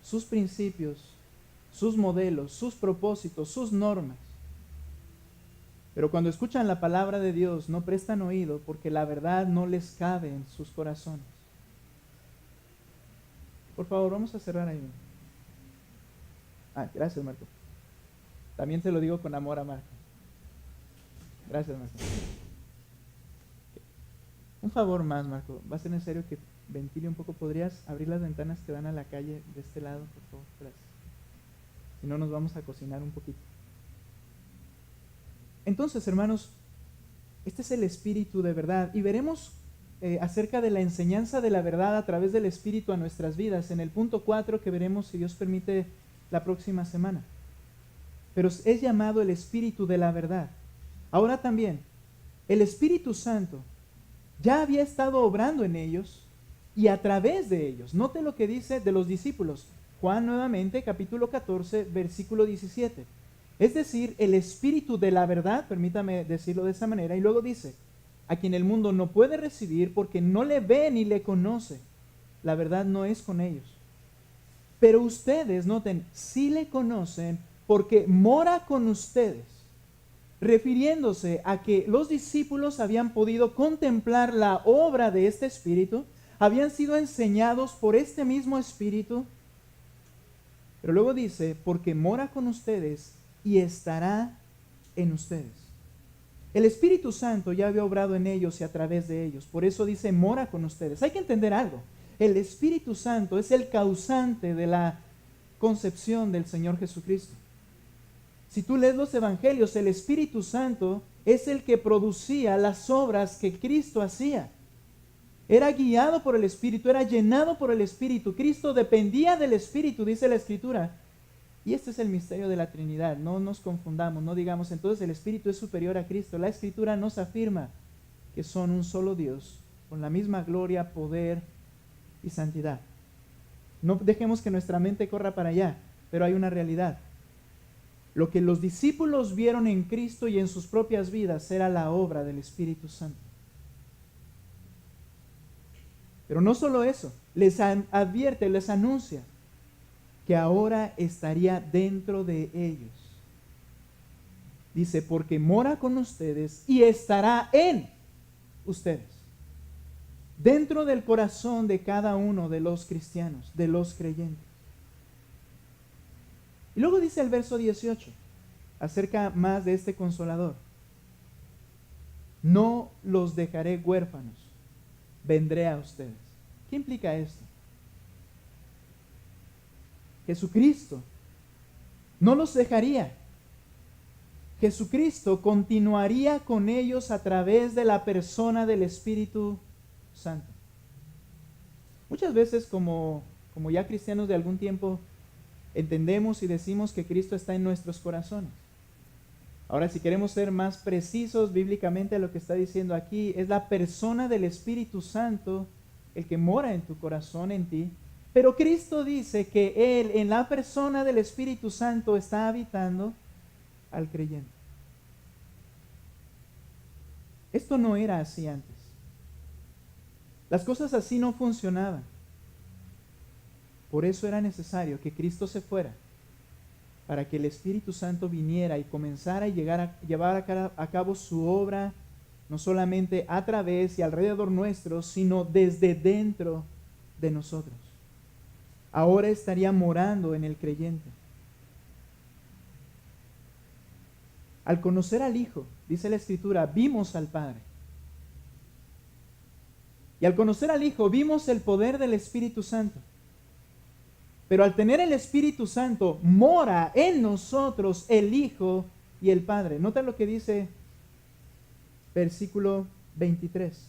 sus principios, sus modelos, sus propósitos, sus normas. Pero cuando escuchan la palabra de Dios no prestan oído porque la verdad no les cabe en sus corazones. Por favor, vamos a cerrar ahí. Gracias, Marco. También te lo digo con amor a Marco. Gracias, Marco. Un favor más, Marco. Va a ser necesario que ventile un poco. ¿Podrías abrir las ventanas que dan a la calle de este lado, por favor? Gracias. Si no, nos vamos a cocinar un poquito. Entonces, hermanos, este es el Espíritu de verdad. Y veremos acerca de la enseñanza de la verdad a través del Espíritu a nuestras vidas en el punto 4 que veremos, si Dios permite, la próxima semana. Pero es llamado el Espíritu de la verdad. Ahora también, el Espíritu Santo ya había estado obrando en ellos y a través de ellos. Note lo que dice de los discípulos. Juan nuevamente, capítulo 14, versículo 17. Es decir, el Espíritu de la verdad, permítame decirlo de esa manera, y luego dice, a quien el mundo no puede recibir porque no le ve ni le conoce. La verdad no es con ellos. Pero ustedes, noten, sí le conocen porque mora con ustedes. Refiriéndose a que los discípulos habían podido contemplar la obra de este Espíritu, habían sido enseñados por este mismo Espíritu. Pero luego dice, porque mora con ustedes y estará en ustedes. El Espíritu Santo ya había obrado en ellos y a través de ellos. Por eso dice, mora con ustedes. Hay que entender algo. El Espíritu Santo es el causante de la concepción del Señor Jesucristo. Si tú lees los evangelios, el Espíritu Santo es el que producía las obras que Cristo hacía. Era guiado por el Espíritu, era llenado por el Espíritu. Cristo dependía del Espíritu, dice la Escritura. Y este es el misterio de la Trinidad. No nos confundamos, no digamos entonces el Espíritu es superior a Cristo. La Escritura nos afirma que son un solo Dios, con la misma gloria, poder y santidad. No dejemos que nuestra mente corra para allá, pero hay una realidad. Lo que los discípulos vieron en Cristo y en sus propias vidas era la obra del Espíritu Santo. Pero no solo eso, les advierte, les anuncia que ahora estaría dentro de ellos. Dice, porque mora con ustedes y estará en ustedes. Dentro del corazón de cada uno de los cristianos, de los creyentes. Y luego dice el verso 18, acerca más de este Consolador. No los dejaré huérfanos, vendré a ustedes. ¿Qué implica esto? Jesucristo no los dejaría. Jesucristo continuaría con ellos a través de la persona del Espíritu Santo. Muchas veces como ya cristianos de algún tiempo entendemos y decimos que Cristo está en nuestros corazones. Ahora, si queremos ser más precisos bíblicamente a lo que está diciendo aquí, es la persona del Espíritu Santo el que mora en tu corazón, en ti. Pero Cristo dice que Él, en la persona del Espíritu Santo, está habitando al creyente. Esto no era así antes. Las cosas así no funcionaban. Por eso era necesario que Cristo se fuera, para que el Espíritu Santo viniera y comenzara a llevar a cabo su obra, no solamente a través y alrededor nuestro, sino desde dentro de nosotros. Ahora estaría morando en el creyente. Al conocer al Hijo, dice la Escritura, vimos al Padre. Y al conocer al Hijo, vimos el poder del Espíritu Santo. Pero al tener el Espíritu Santo, mora en nosotros el Hijo y el Padre. Nota lo que dice versículo 23.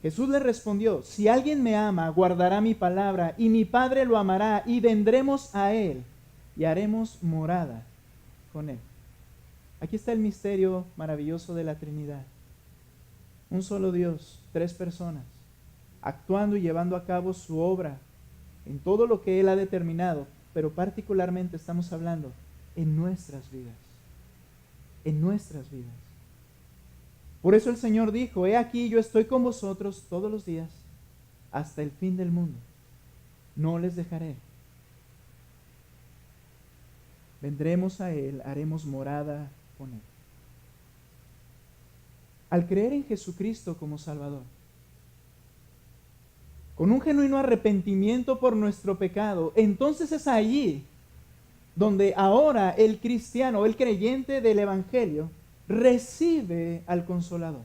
Jesús le respondió, si alguien me ama, guardará mi palabra, y mi Padre lo amará, y vendremos a Él, y haremos morada con Él. Aquí está el misterio maravilloso de la Trinidad. Un solo Dios, tres personas, actuando y llevando a cabo su obra en todo lo que Él ha determinado, pero particularmente estamos hablando en nuestras vidas. En nuestras vidas. Por eso el Señor dijo, he aquí yo estoy con vosotros todos los días hasta el fin del mundo. No les dejaré. Vendremos a Él, haremos morada con Él. Al creer en Jesucristo como Salvador, con un genuino arrepentimiento por nuestro pecado, entonces es allí donde ahora el cristiano, el creyente del Evangelio, recibe al Consolador.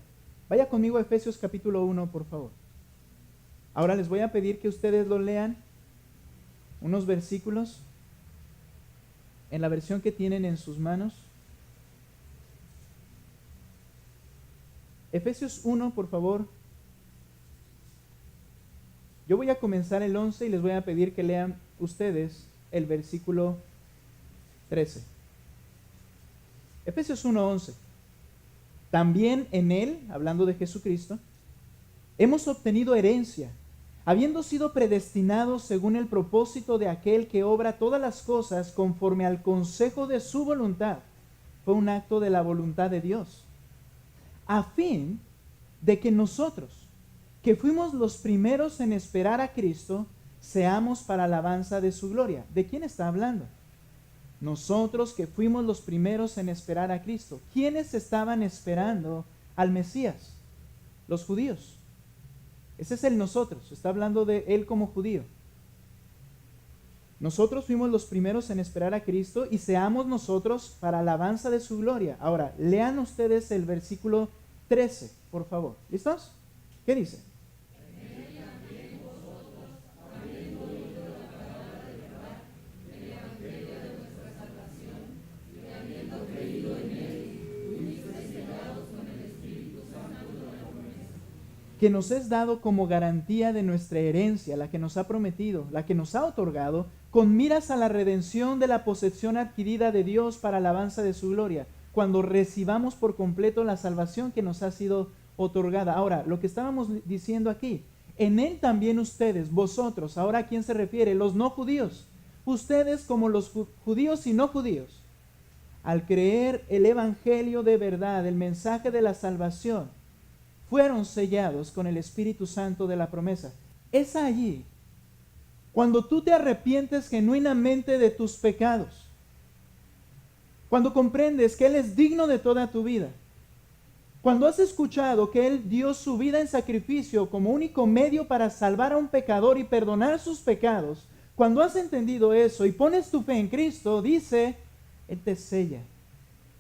Vaya conmigo a Efesios capítulo 1, por favor. Ahora les voy a pedir que ustedes lo lean, unos versículos, en la versión que tienen en sus manos. Efesios 1, por favor. Yo voy a comenzar el 11 y les voy a pedir que lean ustedes el versículo 13. Efesios 1:11. También en Él, hablando de Jesucristo, hemos obtenido herencia, habiendo sido predestinados según el propósito de aquel que obra todas las cosas conforme al consejo de su voluntad. Fue un acto de la voluntad de Dios, a fin de que nosotros, que fuimos los primeros en esperar a Cristo, seamos para alabanza de su gloria. ¿De quién está hablando? Nosotros que fuimos los primeros en esperar a Cristo. ¿Quiénes estaban esperando al Mesías? Los judíos. Ese es el nosotros. Está hablando de él como judío. Nosotros fuimos los primeros en esperar a Cristo y seamos nosotros para alabanza de su gloria. Ahora, lean ustedes el versículo 13, por favor. ¿Listos? ¿Qué dice? que nos es dado como garantía de nuestra herencia, la que nos ha prometido, la que nos ha otorgado, con miras a la redención de la posesión adquirida de Dios para alabanza de su gloria, cuando recibamos por completo la salvación que nos ha sido otorgada. Ahora, lo que estábamos diciendo aquí, en Él también ustedes, vosotros, ahora ¿a quién se refiere? Los no judíos, ustedes como los judíos y no judíos, al creer el evangelio de verdad, el mensaje de la salvación, fueron sellados con el Espíritu Santo de la promesa. Es allí, cuando tú te arrepientes genuinamente de tus pecados, cuando comprendes que Él es digno de toda tu vida, cuando has escuchado que Él dio su vida en sacrificio como único medio para salvar a un pecador y perdonar sus pecados, cuando has entendido eso y pones tu fe en Cristo, dice, Él te sella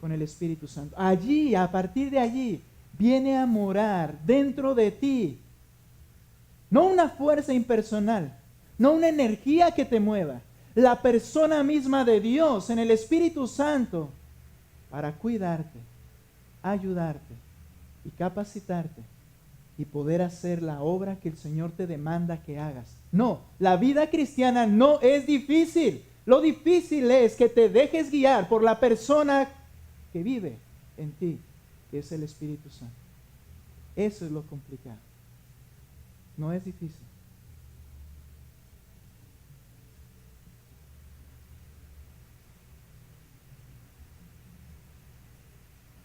con el Espíritu Santo. Allí, a partir de allí, viene a morar dentro de ti, no una fuerza impersonal, no una energía que te mueva, la persona misma de Dios en el Espíritu Santo para cuidarte, ayudarte y capacitarte y poder hacer la obra que el Señor te demanda que hagas. No, la vida cristiana no es difícil. Lo difícil es que te dejes guiar por la persona que vive en ti, que es el Espíritu Santo. Eso es lo complicado. No es difícil.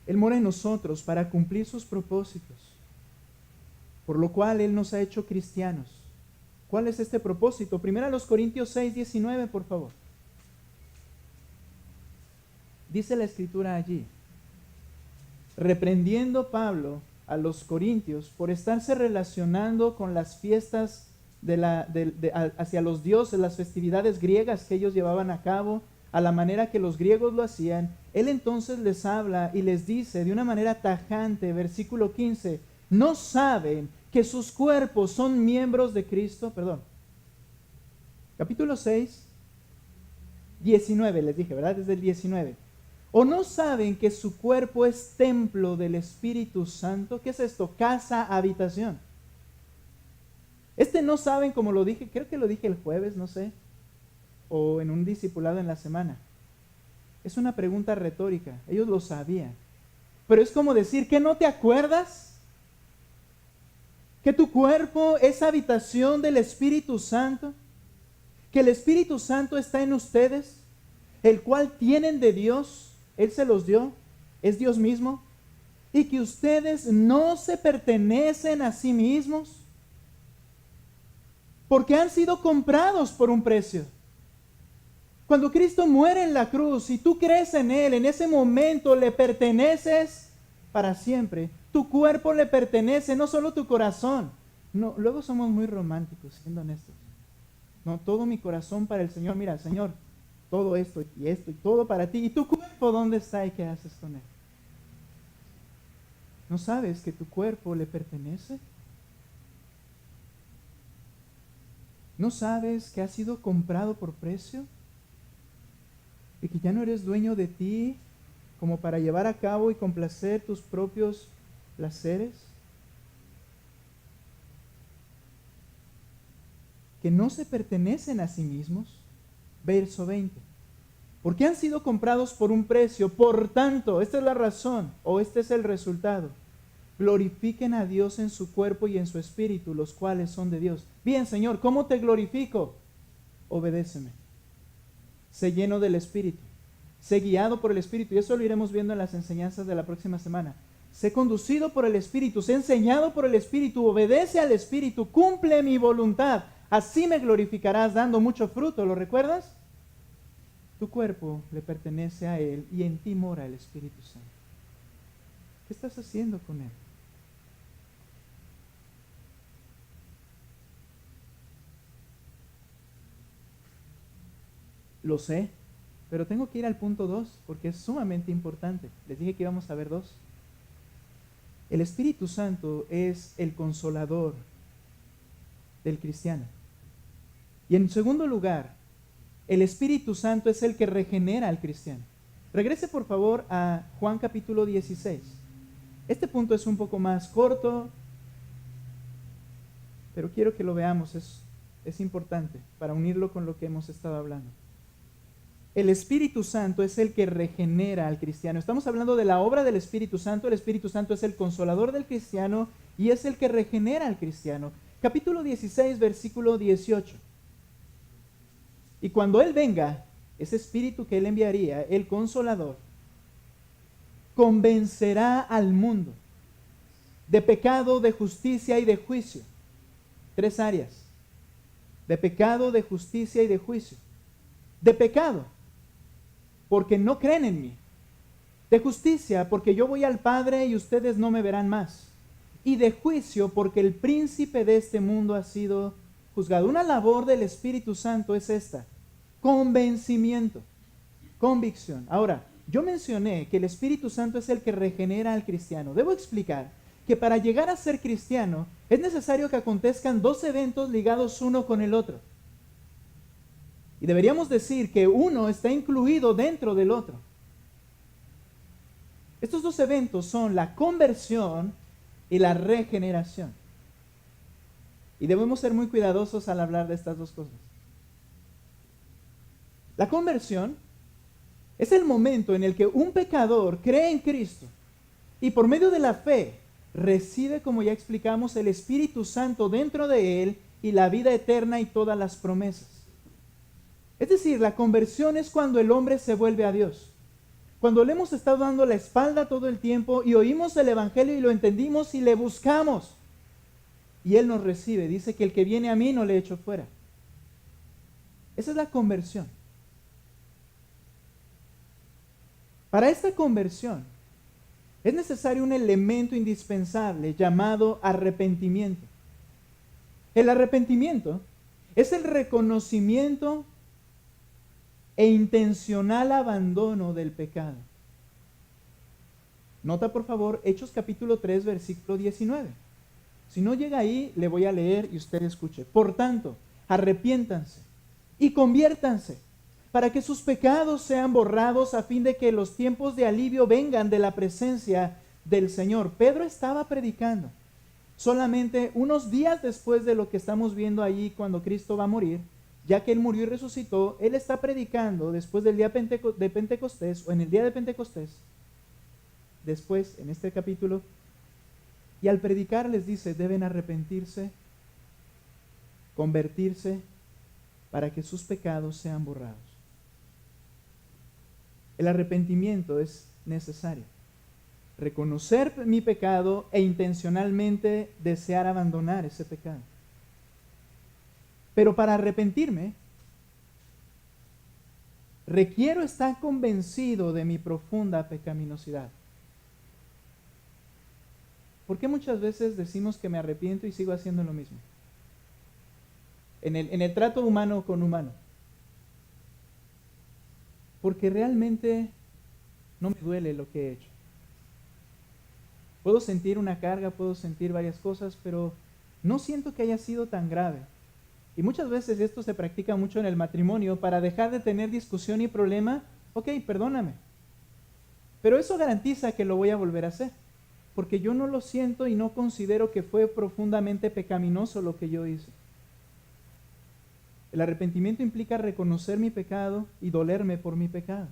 Él mora en nosotros para cumplir sus propósitos, por lo cual Él nos ha hecho cristianos. ¿Cuál es este propósito? Primero los Corintios 6:19, por favor. Dice la Escritura allí, reprendiendo Pablo a los corintios por estarse relacionando con las fiestas hacia los dioses, las festividades griegas que ellos llevaban a cabo, a la manera que los griegos lo hacían. Él entonces les habla y les dice de una manera tajante, versículo 15, ¿no saben que sus cuerpos son miembros de Cristo? Perdón. Capítulo 6, 19, les dije, ¿verdad? Desde el 19. ¿O no saben que su cuerpo es templo del Espíritu Santo? ¿Qué es esto? Casa, habitación. No saben, como lo dije, creo que lo dije el jueves, no sé, o en un discipulado en la semana. Es una pregunta retórica, ellos lo sabían. Pero es como decir, ¿que no te acuerdas? ¿Que tu cuerpo es habitación del Espíritu Santo? ¿Que el Espíritu Santo está en ustedes? El cual tienen de Dios, Él se los dio, es Dios mismo. Y que ustedes no se pertenecen a sí mismos, porque han sido comprados por un precio. Cuando Cristo muere en la cruz y tú crees en Él, en ese momento le perteneces para siempre. Tu cuerpo le pertenece, no solo tu corazón. No, luego somos muy románticos, siendo honestos. No, todo mi corazón para el Señor. Mira, Señor, todo esto y todo para ti. ¿Y tu cuerpo dónde está y qué haces con él? ¿No sabes que tu cuerpo le pertenece? ¿No sabes que has sido comprado por precio? Y que ya no eres dueño de ti como para llevar a cabo y complacer tus propios placeres. Que no se pertenecen a sí mismos. Verso 20. Porque han sido comprados por un precio. Por tanto, esta es la razón, o este es el resultado. Glorifiquen a Dios en su cuerpo y en su espíritu, los cuales son de Dios. Bien, Señor, ¿cómo te glorifico? Obedéceme. Sé lleno del Espíritu. Sé guiado por el Espíritu. Y eso lo iremos viendo en las enseñanzas de la próxima semana. Sé conducido por el Espíritu. Sé enseñado por el Espíritu. Obedece al Espíritu. Cumple mi voluntad. Así me glorificarás dando mucho fruto. ¿Lo recuerdas? Tu cuerpo le pertenece a Él y en ti mora el Espíritu Santo. ¿Qué estás haciendo con Él? Lo sé, pero tengo que ir al punto 2 porque es sumamente importante. Les dije que íbamos a ver 2. El Espíritu Santo es el consolador del cristiano. Y en segundo lugar, el Espíritu Santo es el que regenera al cristiano. Regrese por favor a Juan capítulo 16. Este punto es un poco más corto, pero quiero que lo veamos, es importante para unirlo con lo que hemos estado hablando. El Espíritu Santo es el que regenera al cristiano. Estamos hablando de la obra del Espíritu Santo. El Espíritu Santo es el consolador del cristiano y es el que regenera al cristiano. Capítulo 16, versículo 18. Y cuando Él venga, ese Espíritu que Él enviaría, el consolador, convencerá al mundo de pecado, de justicia y de juicio. 3 áreas. De pecado, de justicia y de juicio. De pecado, porque no creen en mí. De justicia, porque yo voy al Padre y ustedes no me verán más. Y de juicio, porque el príncipe de este mundo ha sido juzgado. Una labor del Espíritu Santo es esta: convencimiento, convicción. Ahora, yo mencioné que el Espíritu Santo es el que regenera al cristiano. Debo explicar que para llegar a ser cristiano es necesario que acontezcan 2 eventos ligados uno con el otro. Y deberíamos decir que uno está incluido dentro del otro. Estos 2 eventos son la conversión y la regeneración. Y debemos ser muy cuidadosos al hablar de estas 2 cosas. La conversión es el momento en el que un pecador cree en Cristo y por medio de la fe recibe, como ya explicamos, el Espíritu Santo dentro de él y la vida eterna y todas las promesas. Es decir, la conversión es cuando el hombre se vuelve a Dios. Cuando le hemos estado dando la espalda todo el tiempo y oímos el Evangelio y lo entendimos y le buscamos. Y Él nos recibe. Dice que el que viene a mí no le echo fuera. Esa es la conversión. Para esta conversión es necesario un elemento indispensable llamado arrepentimiento. El arrepentimiento es el reconocimiento e intencional abandono del pecado. Nota por favor Hechos capítulo 3 versículo 19. Si no llega ahí, le voy a leer y usted escuche. Por tanto, arrepiéntanse y conviértanse para que sus pecados sean borrados a fin de que los tiempos de alivio vengan de la presencia del Señor. Pedro estaba predicando solamente unos días después de lo que estamos viendo allí cuando Cristo va a morir. Ya que Él murió y resucitó, Él está predicando después del día de Pentecostés, o en el día de Pentecostés, después, en este capítulo, y al predicar les dice, deben arrepentirse, convertirse, para que sus pecados sean borrados. El arrepentimiento es necesario. Reconocer mi pecado e intencionalmente desear abandonar ese pecado. Pero para arrepentirme, requiero estar convencido de mi profunda pecaminosidad. ¿Por qué muchas veces decimos que me arrepiento y sigo haciendo lo mismo? En el trato humano con humano. Porque realmente no me duele lo que he hecho. Puedo sentir una carga, puedo sentir varias cosas, pero no siento que haya sido tan grave. Y muchas veces esto se practica mucho en el matrimonio para dejar de tener discusión y problema. Ok, perdóname. Pero eso garantiza que lo voy a volver a hacer. Porque yo no lo siento y no considero que fue profundamente pecaminoso lo que yo hice. El arrepentimiento implica reconocer mi pecado y dolerme por mi pecado.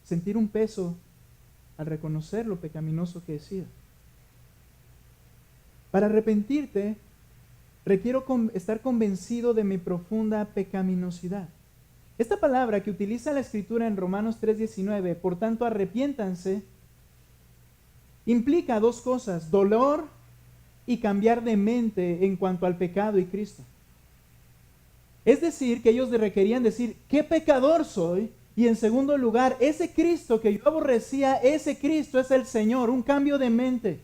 Sentir un peso al reconocer lo pecaminoso que he sido. Para arrepentirte, requiero estar convencido de mi profunda pecaminosidad. Esta palabra que utiliza la Escritura en Romanos 3:19, por tanto arrepiéntanse, implica 2 cosas: dolor y cambiar de mente en cuanto al pecado y Cristo. Es decir, que ellos requerían decir, ¿qué pecador soy? Y en segundo lugar, ese Cristo que yo aborrecía, ese Cristo es el Señor. Un cambio de mente,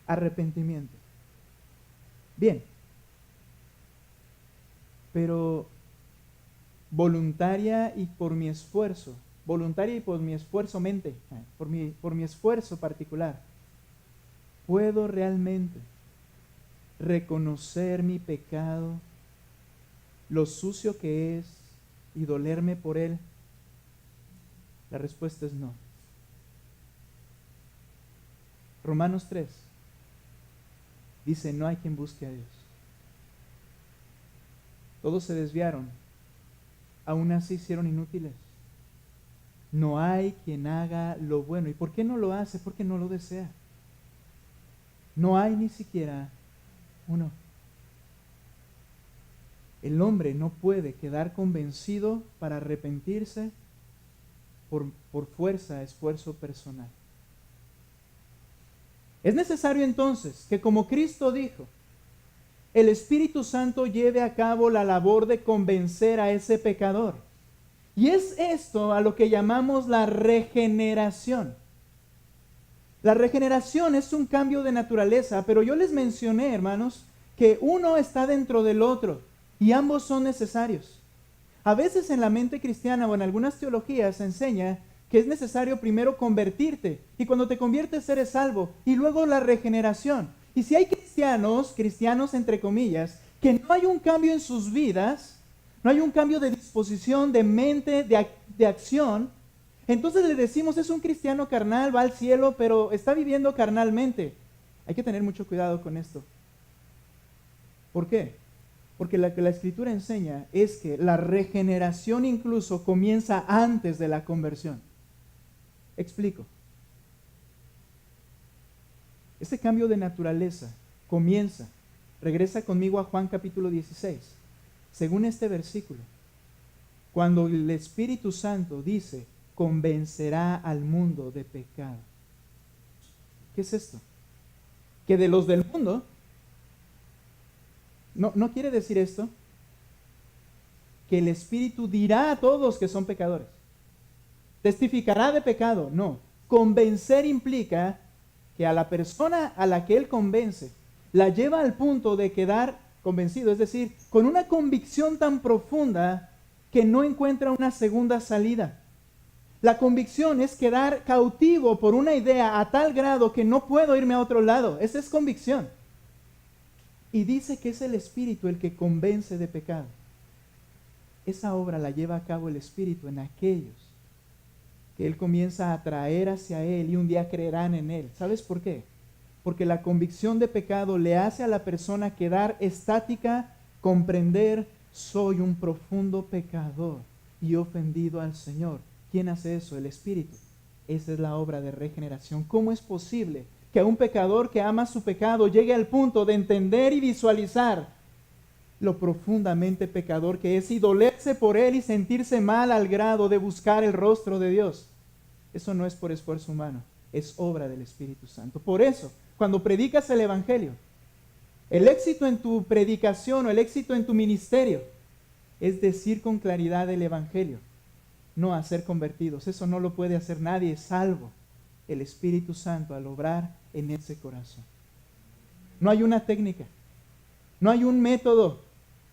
arrepentimiento. Bien, pero voluntaria y por mi esfuerzo mente, por mi esfuerzo particular, ¿puedo realmente reconocer mi pecado, lo sucio que es y dolerme por él? La respuesta es no. Romanos 3 dice, no hay quien busque a Dios. Todos se desviaron, aún así hicieron inútiles. No hay quien haga lo bueno. ¿Y por qué no lo hace? Porque no lo desea. No hay ni siquiera uno. El hombre no puede quedar convencido para arrepentirse por fuerza, esfuerzo personal. Es necesario entonces que, como Cristo dijo, el Espíritu Santo lleve a cabo la labor de convencer a ese pecador. Y es esto a lo que llamamos la regeneración. La regeneración es un cambio de naturaleza, pero yo les mencioné, hermanos, que uno está dentro del otro y ambos son necesarios. A veces en la mente cristiana o en algunas teologías se enseña que es necesario primero convertirte, y cuando te conviertes eres salvo, y luego la regeneración. Y si hay cristianos entre comillas, que no hay un cambio en sus vidas, no hay un cambio de disposición, de mente, de acción, entonces le decimos, es un cristiano carnal, va al cielo, pero está viviendo carnalmente. Hay que tener mucho cuidado con esto. ¿Por qué? Porque lo que la Escritura enseña es que la regeneración incluso comienza antes de la conversión. Explico. Ese cambio de naturaleza comienza. Regresa conmigo a Juan capítulo 16. Según este versículo, cuando el Espíritu Santo dice, convencerá al mundo de pecado. ¿Qué es esto? Que de los del mundo, no quiere decir esto, que el Espíritu dirá a todos que son pecadores. Testificará de pecado, no. Convencer implica que a la persona a la que Él convence, la lleva al punto de quedar convencido, es decir, con una convicción tan profunda que no encuentra una segunda salida. La convicción es quedar cautivo por una idea a tal grado que no puedo irme a otro lado. Esa es convicción. Y dice que es el Espíritu el que convence de pecado. Esa obra la lleva a cabo el Espíritu en aquellos que Él comienza a atraer hacia Él y un día creerán en Él. ¿Sabes por qué? Porque la convicción de pecado le hace a la persona quedar estática, comprender, soy un profundo pecador y ofendido al Señor. ¿Quién hace eso? El Espíritu. Esa es la obra de regeneración. ¿Cómo es posible que a un pecador que ama su pecado llegue al punto de entender y visualizar lo profundamente pecador que es y dolerse por él y sentirse mal al grado de buscar el rostro de Dios? Eso no es por esfuerzo humano, es obra del Espíritu Santo. Por eso, cuando predicas el Evangelio, el éxito en tu predicación o el éxito en tu ministerio es decir con claridad el Evangelio, no hacer convertidos. Eso no lo puede hacer nadie salvo el Espíritu Santo al obrar en ese corazón. No hay una técnica, no hay un método,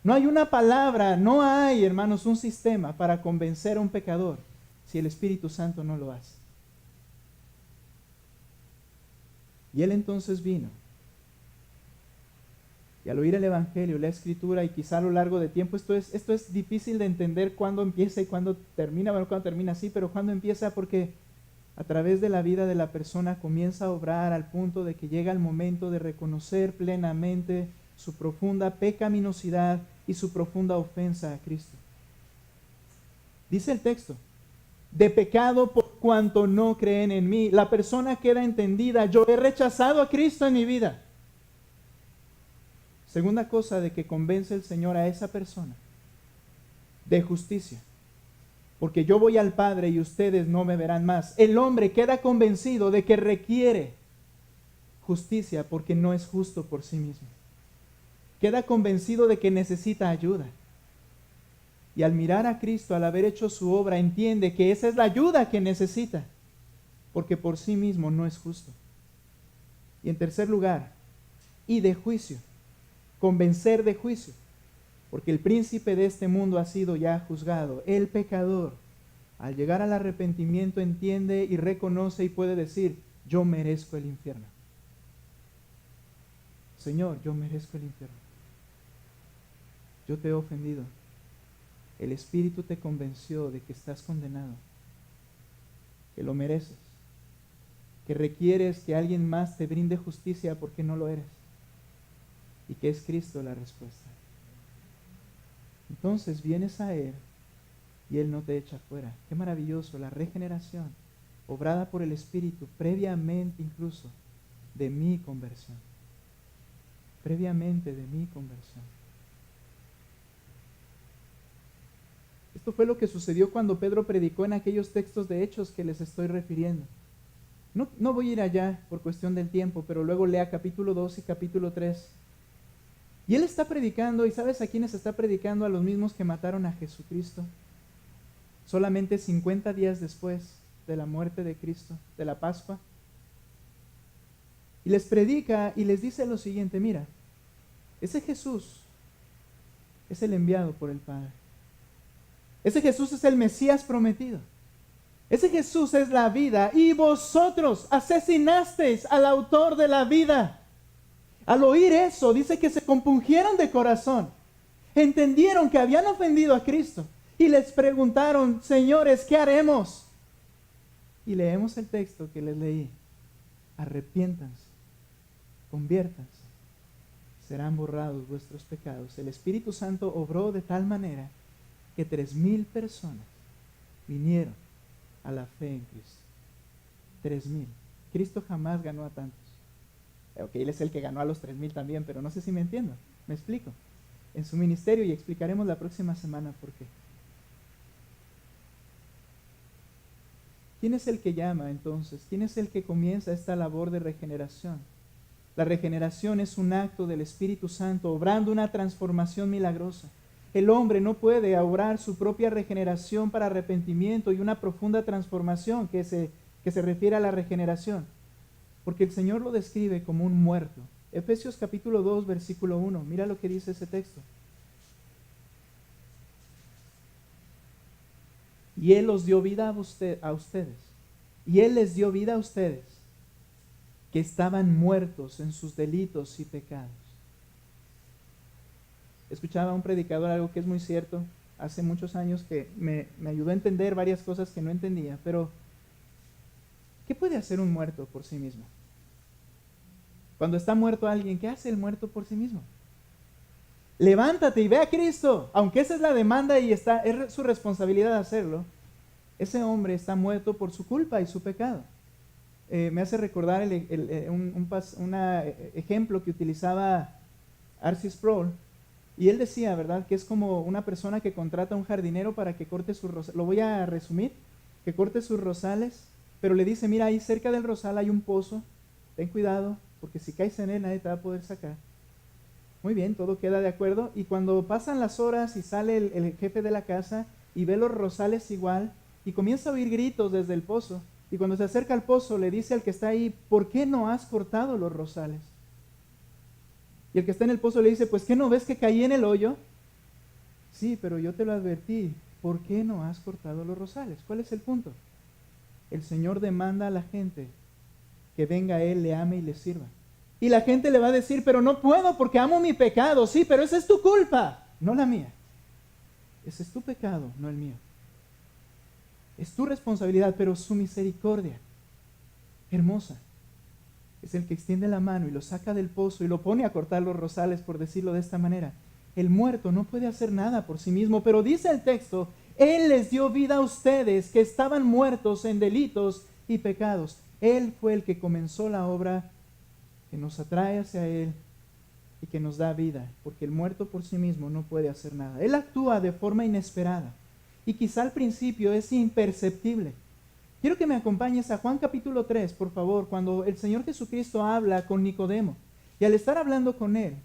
no hay una palabra, no hay, hermanos, un sistema para convencer a un pecador si el Espíritu Santo no lo hace. Y Él entonces vino. Y al oír el Evangelio, la Escritura, y quizá a lo largo de tiempo, esto es difícil de entender cuándo empieza y cuándo termina. Bueno, cuándo termina sí, pero cuándo empieza, porque a través de la vida de la persona comienza a obrar al punto de que llega el momento de reconocer plenamente su profunda pecaminosidad y su profunda ofensa a Cristo. Dice el texto, de pecado por cuanto no creen en mí. La persona queda entendida, yo he rechazado a Cristo en mi vida. Segunda cosa de que convence el Señor a esa persona, de justicia. Porque yo voy al Padre y ustedes no me verán más. El hombre queda convencido de que requiere justicia porque no es justo por sí mismo. Queda convencido de que necesita ayuda. Y al mirar a Cristo, al haber hecho su obra, entiende que esa es la ayuda que necesita, porque por sí mismo no es justo. Y en tercer lugar, y de juicio. Convencer de juicio, porque el príncipe de este mundo ha sido ya juzgado. El pecador, al llegar al arrepentimiento, entiende y reconoce y puede decir, yo merezco el infierno. Señor, yo merezco el infierno. Yo te he ofendido. El Espíritu te convenció de que estás condenado, que lo mereces, que requieres que alguien más te brinde justicia porque no lo eres. Y que es Cristo la respuesta. entonces vienes a Él y Él no te echa fuera. Qué maravilloso, la regeneración, obrada por el Espíritu, previamente incluso de mi conversión. Previamente de mi conversión. Esto fue lo que sucedió cuando Pedro predicó en aquellos textos de Hechos que les estoy refiriendo. No voy a ir allá por cuestión del tiempo, pero luego lea capítulo 2 y capítulo 3. Y él está predicando, ¿y sabes a quiénes está predicando? A los mismos que mataron a Jesucristo. Solamente 50 días después de la muerte de Cristo, de la Pascua. Y les predica y les dice lo siguiente: mira, ese Jesús es el enviado por el Padre. Ese Jesús es el Mesías prometido. Ese Jesús es la vida y vosotros asesinasteis al autor de la vida. Al oír eso, dice que se compungieron de corazón. Entendieron que habían ofendido a Cristo y les preguntaron: señores, ¿qué haremos? Y leemos el texto que les leí: arrepiéntanse, conviértanse, serán borrados vuestros pecados. El Espíritu Santo obró de tal manera que 3,000 personas vinieron a la fe en Cristo. 3,000. Cristo jamás ganó a tantos. Ok, Él es el que ganó a los 3,000 también, pero no sé si me entiendo. Me explico. En su ministerio, y explicaremos la próxima semana por qué. ¿Quién es el que llama entonces? ¿Quién es el que comienza esta labor de regeneración? La regeneración es un acto del Espíritu Santo obrando una transformación milagrosa. El hombre no puede obrar su propia regeneración para arrepentimiento y una profunda transformación que se refiere a la regeneración, porque el Señor lo describe como un muerto. Efesios capítulo 2, versículo 1, mira lo que dice ese texto. Y Él os dio vida a ustedes, y Él les dio vida a ustedes, que estaban muertos en sus delitos y pecados. Escuchaba a un predicador algo que es muy cierto, hace muchos años, que me ayudó a entender varias cosas que no entendía, pero ¿qué puede hacer un muerto por sí mismo? Cuando está muerto alguien, ¿qué hace el muerto por sí mismo? Levántate y ve a Cristo, aunque esa es la demanda y es su responsabilidad hacerlo. Ese hombre está muerto por su culpa y su pecado. Me hace recordar un ejemplo que utilizaba R.C. Sproul. Y él decía, ¿verdad?, que es como una persona que contrata a un jardinero para que corte sus rosales. Lo voy a resumir: que corte sus rosales, pero le dice: mira, ahí cerca del rosal hay un pozo, ten cuidado, porque si caes en él nadie te va a poder sacar. Muy bien, todo queda de acuerdo. Y cuando pasan las horas y sale el jefe de la casa y ve los rosales igual, y comienza a oír gritos desde el pozo, y cuando se acerca al pozo le dice al que está ahí: ¿por qué no has cortado los rosales? Y el que está en el pozo le dice: pues ¿qué no ves que caí en el hoyo? Sí, pero yo te lo advertí. ¿Por qué no has cortado los rosales? ¿Cuál es el punto? El Señor demanda a la gente que venga a Él, le ame y le sirva. Y la gente le va a decir: pero no puedo porque amo mi pecado. Sí, pero esa es tu culpa, no la mía. Ese es tu pecado, no el mío. Es tu responsabilidad, pero su misericordia hermosa es el que extiende la mano y lo saca del pozo y lo pone a cortar los rosales, por decirlo de esta manera. El muerto no puede hacer nada por sí mismo, pero dice el texto: Él les dio vida a ustedes que estaban muertos en delitos y pecados. Él fue el que comenzó la obra que nos atrae hacia Él y que nos da vida, porque el muerto por sí mismo no puede hacer nada. Él actúa de forma inesperada y quizá al principio es imperceptible. Quiero que me acompañes a Juan capítulo 3, por favor, cuando el Señor Jesucristo habla con Nicodemo. Y al estar hablando con él,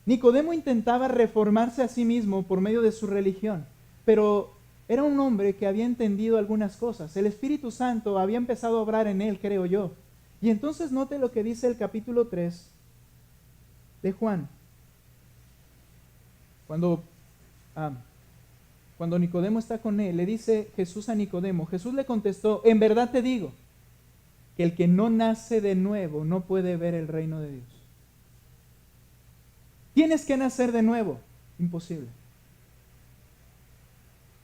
Nicodemo intentaba reformarse a sí mismo por medio de su religión, pero era un hombre que había entendido algunas cosas. El Espíritu Santo había empezado a obrar en él, creo yo. Y entonces note lo que dice el capítulo 3 de Juan. Cuando Nicodemo está con él, le dice Jesús a Nicodemo. Jesús le contestó: en verdad te digo que el que no nace de nuevo no puede ver el reino de Dios. Tienes que nacer de nuevo. Imposible.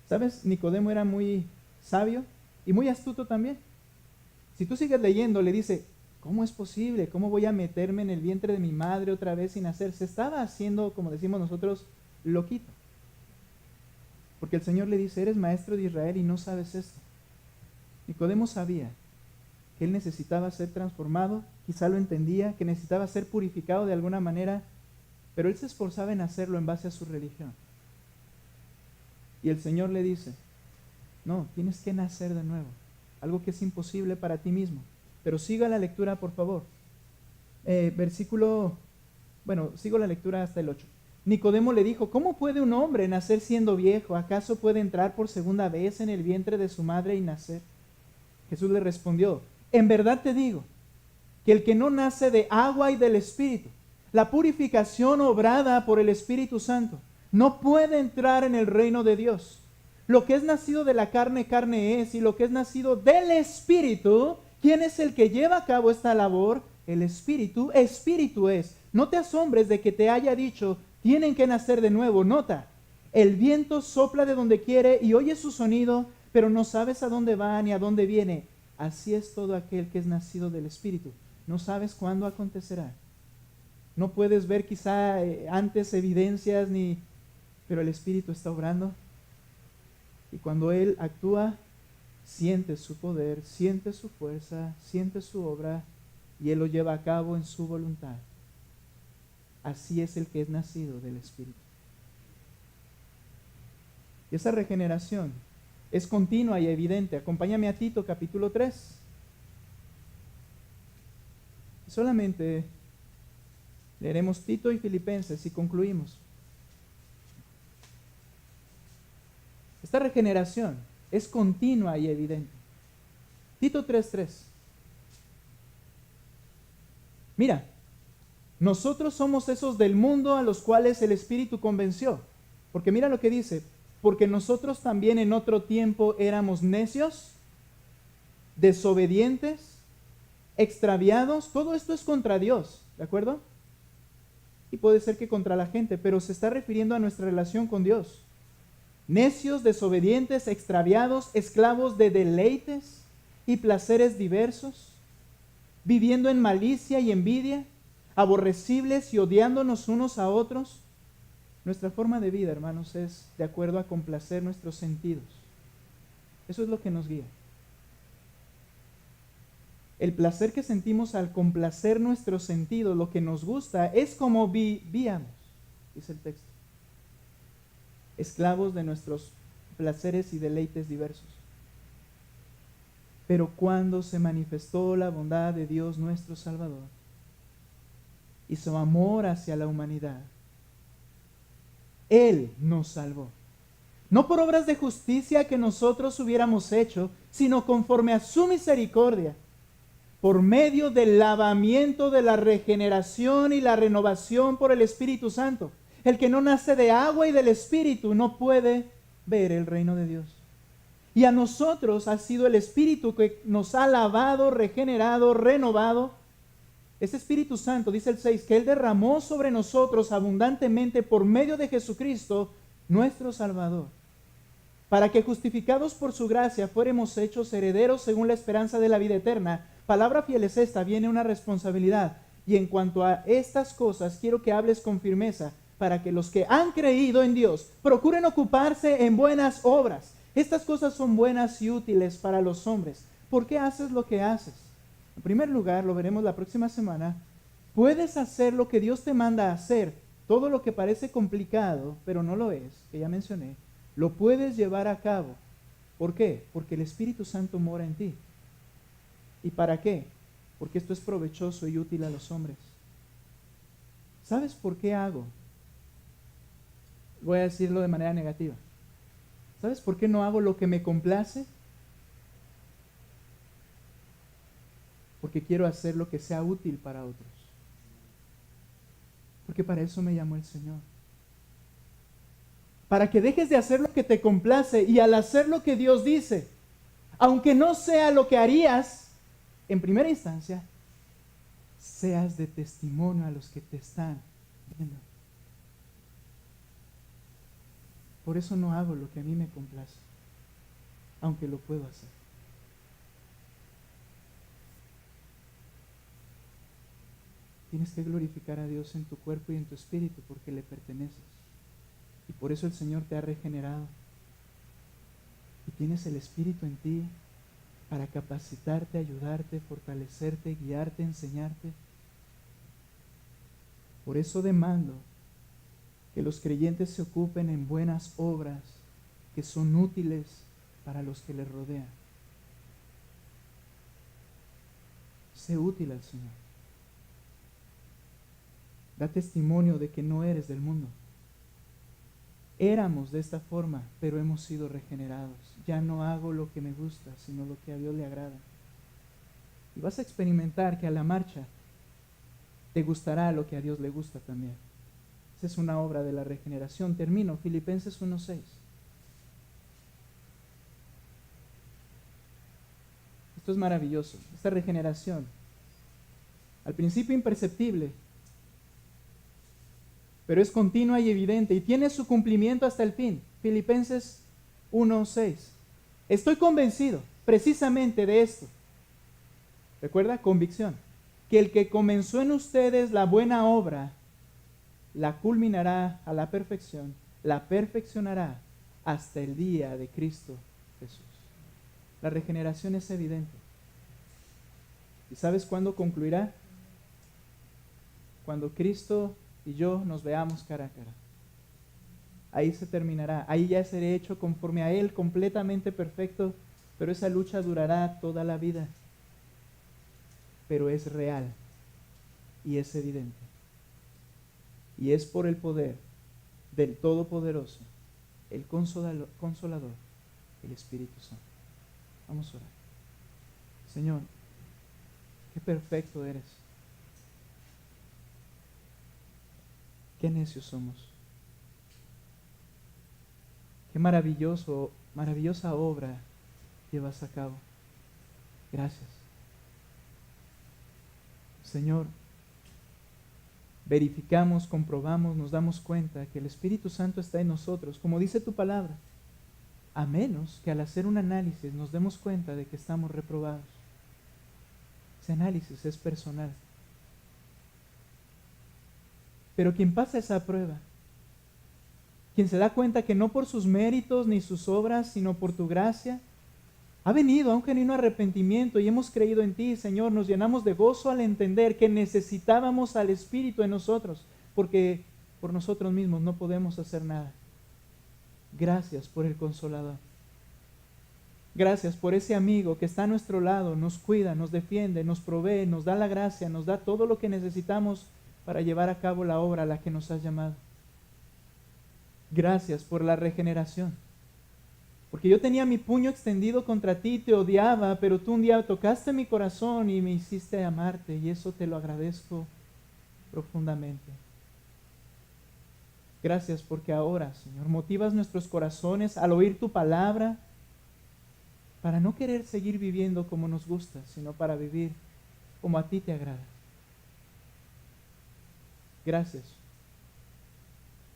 ¿Sabes? Nicodemo era muy sabio y muy astuto también. Si tú sigues leyendo, le dice: ¿cómo es posible? ¿Cómo voy a meterme en el vientre de mi madre otra vez sin nacer? Se estaba haciendo, como decimos nosotros, loquito. Porque el Señor le dice, eres maestro de Israel y no sabes esto. Nicodemo sabía que él necesitaba ser transformado, quizá lo entendía, que necesitaba ser purificado de alguna manera, pero él se esforzaba en hacerlo en base a su religión. Y el Señor le dice, no, tienes que nacer de nuevo, algo que es imposible para ti mismo. Pero siga la lectura, por favor. Sigo la lectura hasta el 8. Nicodemo le dijo, ¿cómo puede un hombre nacer siendo viejo? ¿Acaso puede entrar por segunda vez en el vientre de su madre y nacer? Jesús le respondió, en verdad te digo, que el que no nace de agua y del Espíritu, la purificación obrada por el Espíritu Santo, no puede entrar en el reino de Dios. Lo que es nacido de la carne, carne es, y lo que es nacido del Espíritu, ¿quién es el que lleva a cabo esta labor? El Espíritu, Espíritu es. No te asombres de que te haya dicho, tienen que nacer de nuevo. Nota, el viento sopla de donde quiere y oye su sonido, pero no sabes a dónde va ni a dónde viene. Así es todo aquel que es nacido del Espíritu. No sabes cuándo acontecerá. No puedes ver quizá antes evidencias, pero el Espíritu está obrando. Y cuando Él actúa, sientes su poder, sientes su fuerza, sientes su obra, y Él lo lleva a cabo en su voluntad. Así es el que es nacido del Espíritu. Y esa regeneración es continua y evidente. Acompáñame a Tito capítulo 3. Solamente leeremos Tito y Filipenses y concluimos. Esta regeneración es continua y evidente. Tito 3:3. Mira, nosotros somos esos del mundo a los cuales el Espíritu convenció. Porque mira lo que dice, porque nosotros también en otro tiempo éramos necios, desobedientes, extraviados. Todo esto es contra Dios, ¿de acuerdo? Y puede ser que contra la gente, pero se está refiriendo a nuestra relación con Dios. Necios, desobedientes, extraviados, esclavos de deleites y placeres diversos, viviendo en malicia y envidia, aborrecibles y odiándonos unos a otros. Nuestra forma de vida, hermanos, es de acuerdo a complacer nuestros sentidos. Eso es lo que nos guía. El placer que sentimos al complacer nuestros sentidos, lo que nos gusta, es como vivíamos, dice el texto. Esclavos de nuestros placeres y deleites diversos. Pero cuando se manifestó la bondad de Dios nuestro Salvador y su amor hacia la humanidad, Él nos salvó. No por obras de justicia que nosotros hubiéramos hecho, sino conforme a su misericordia, por medio del lavamiento de la regeneración y la renovación por el Espíritu Santo. El que no nace de agua y del Espíritu no puede ver el reino de Dios. Y a nosotros ha sido el Espíritu que nos ha lavado, regenerado, renovado. Ese Espíritu Santo, dice el 6, que Él derramó sobre nosotros abundantemente por medio de Jesucristo, nuestro Salvador, para que justificados por su gracia fuéramos hechos herederos según la esperanza de la vida eterna. Palabra fiel es esta, viene una responsabilidad. Y en cuanto a estas cosas, quiero que hables con firmeza, para que los que han creído en Dios procuren ocuparse en buenas obras. Estas cosas son buenas y útiles para los hombres. ¿Por qué haces lo que haces? En primer lugar, lo veremos la próxima semana, puedes hacer lo que Dios te manda a hacer. Todo lo que parece complicado, pero no lo es, que ya mencioné, lo puedes llevar a cabo. ¿Por qué? Porque el Espíritu Santo mora en ti. ¿Y para qué? Porque esto es provechoso y útil a los hombres. ¿Sabes por qué hago? Voy a decirlo de manera negativa. ¿Sabes por qué no hago lo que me complace? Porque quiero hacer lo que sea útil para otros. Porque para eso me llamó el Señor. Para que dejes de hacer lo que te complace y al hacer lo que Dios dice, aunque no sea lo que harías en primera instancia, seas de testimonio a los que te están viendo. Por eso no hago lo que a mí me complace, aunque lo puedo hacer. Tienes que glorificar a Dios en tu cuerpo y en tu espíritu porque le perteneces. Y por eso el Señor te ha regenerado. Y tienes el Espíritu en ti para capacitarte, ayudarte, fortalecerte, guiarte, enseñarte. Por eso demando que los creyentes se ocupen en buenas obras que son útiles para los que les rodean. Sé útil al Señor. Da testimonio de que no eres del mundo. Éramos de esta forma, pero hemos sido regenerados. Ya no hago lo que me gusta, sino lo que a Dios le agrada. Y vas a experimentar que a la marcha te gustará lo que a Dios le gusta también. Esa es una obra de la regeneración. Termino, Filipenses 1:6. Esto es maravilloso, esta regeneración. Al principio imperceptible, pero es continua y evidente y tiene su cumplimiento hasta el fin. Filipenses 1:6. Estoy convencido precisamente de esto. ¿Recuerda? Convicción. Que el que comenzó en ustedes la buena obra, la culminará a la perfección, la perfeccionará hasta el día de Cristo Jesús. La regeneración es evidente. ¿Y sabes cuándo concluirá? Cuando Cristo y yo nos veamos cara a cara. Ahí se terminará. Ahí ya seré hecho conforme a Él, completamente perfecto, pero esa lucha durará toda la vida. Pero es real y es evidente. Y es por el poder del Todopoderoso, el Consolador, el Espíritu Santo. Vamos a orar. Señor, qué perfecto eres. Qué necios somos. Qué maravillosa obra llevas a cabo. Gracias. Señor, verificamos, comprobamos, nos damos cuenta que el Espíritu Santo está en nosotros, como dice tu palabra, a menos que al hacer un análisis nos demos cuenta de que estamos reprobados. Ese análisis es personal. Pero quien pasa esa prueba, quien se da cuenta que no por sus méritos ni sus obras, sino por tu gracia, ha venido a un genuino arrepentimiento y hemos creído en ti, Señor, nos llenamos de gozo al entender que necesitábamos al Espíritu en nosotros, porque por nosotros mismos no podemos hacer nada. Gracias por el Consolador. Gracias por ese amigo que está a nuestro lado, nos cuida, nos defiende, nos provee, nos da la gracia, nos da todo lo que necesitamos para llevar a cabo la obra a la que nos has llamado. Gracias por la regeneración. Porque yo tenía mi puño extendido contra ti, te odiaba, pero tú un día tocaste mi corazón y me hiciste amarte, y eso te lo agradezco profundamente. Gracias porque ahora, Señor, motivas nuestros corazones al oír tu palabra para no querer seguir viviendo como nos gusta, sino para vivir como a ti te agrada. Gracias,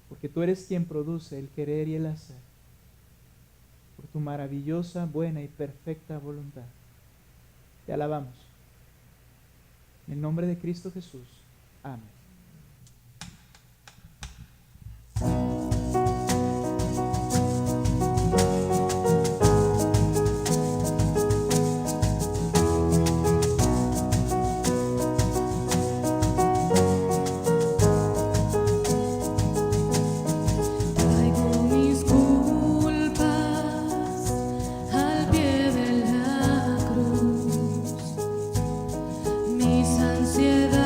porque tú eres quien produce el querer y el hacer, por tu maravillosa, buena y perfecta voluntad. Te alabamos. En el nombre de Cristo Jesús. Amén. Traigo mis culpas al pie de la cruz, mis ansiedades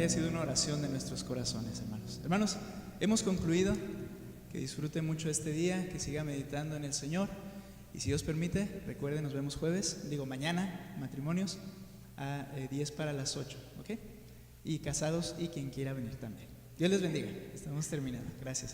haya sido una oración de nuestros corazones, hermanos. Hermanos, hemos concluido. Que disfrute mucho este día, que siga meditando en el Señor. Y si Dios permite, recuerden, nos vemos mañana, matrimonios, a 10 para las 8, ¿ok? Y casados y quien quiera venir también. Dios les bendiga. Estamos terminando. Gracias.